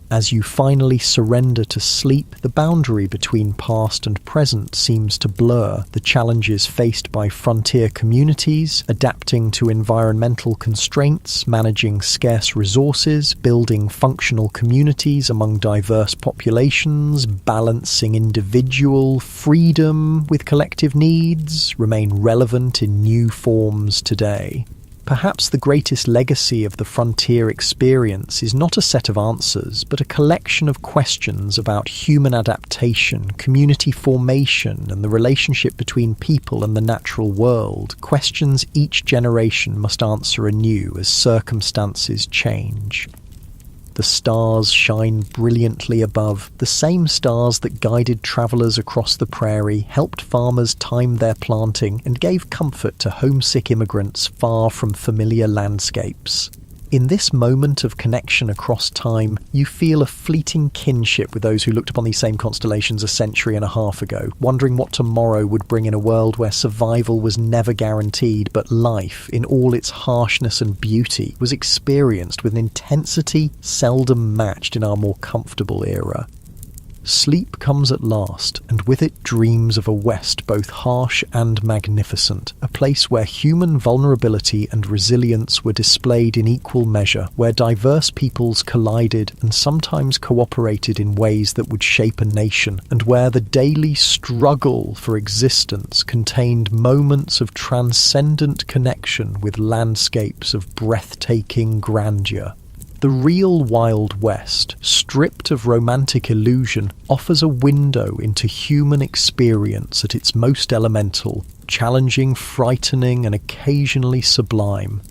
As you finally surrender to sleep, the boundary between past and present seems to blur. The challenges faced by frontier communities, adapting to environmental constraints, managing scarce resources, building functional communities among diverse populations, balancing individual freedom with collective needs, remain relevant in new forms today. Perhaps the greatest legacy of the frontier experience is not a set of answers, but a collection of questions about human adaptation, community formation, and the relationship between people and the natural world, questions each generation must answer anew as circumstances change. The stars shine brilliantly above, the same stars that guided travellers across the prairie, helped farmers time their planting, and gave comfort to homesick immigrants far from familiar landscapes. In this moment of connection across time, you feel a fleeting kinship with those who looked upon these same constellations a century and a half ago, wondering what tomorrow would bring in a world where survival was never guaranteed, but life, in all its harshness and beauty, was experienced with an intensity seldom matched in our more comfortable era. Sleep comes at last, and with it dreams of a West both harsh and magnificent, a place where human vulnerability and resilience were displayed in equal measure, where diverse peoples collided and sometimes cooperated in ways that would shape a nation, and where the daily struggle for existence contained moments of transcendent connection with landscapes of breathtaking grandeur. The real Wild West, stripped of romantic illusion, offers a window into human experience at its most elemental, challenging, frightening, and occasionally sublime.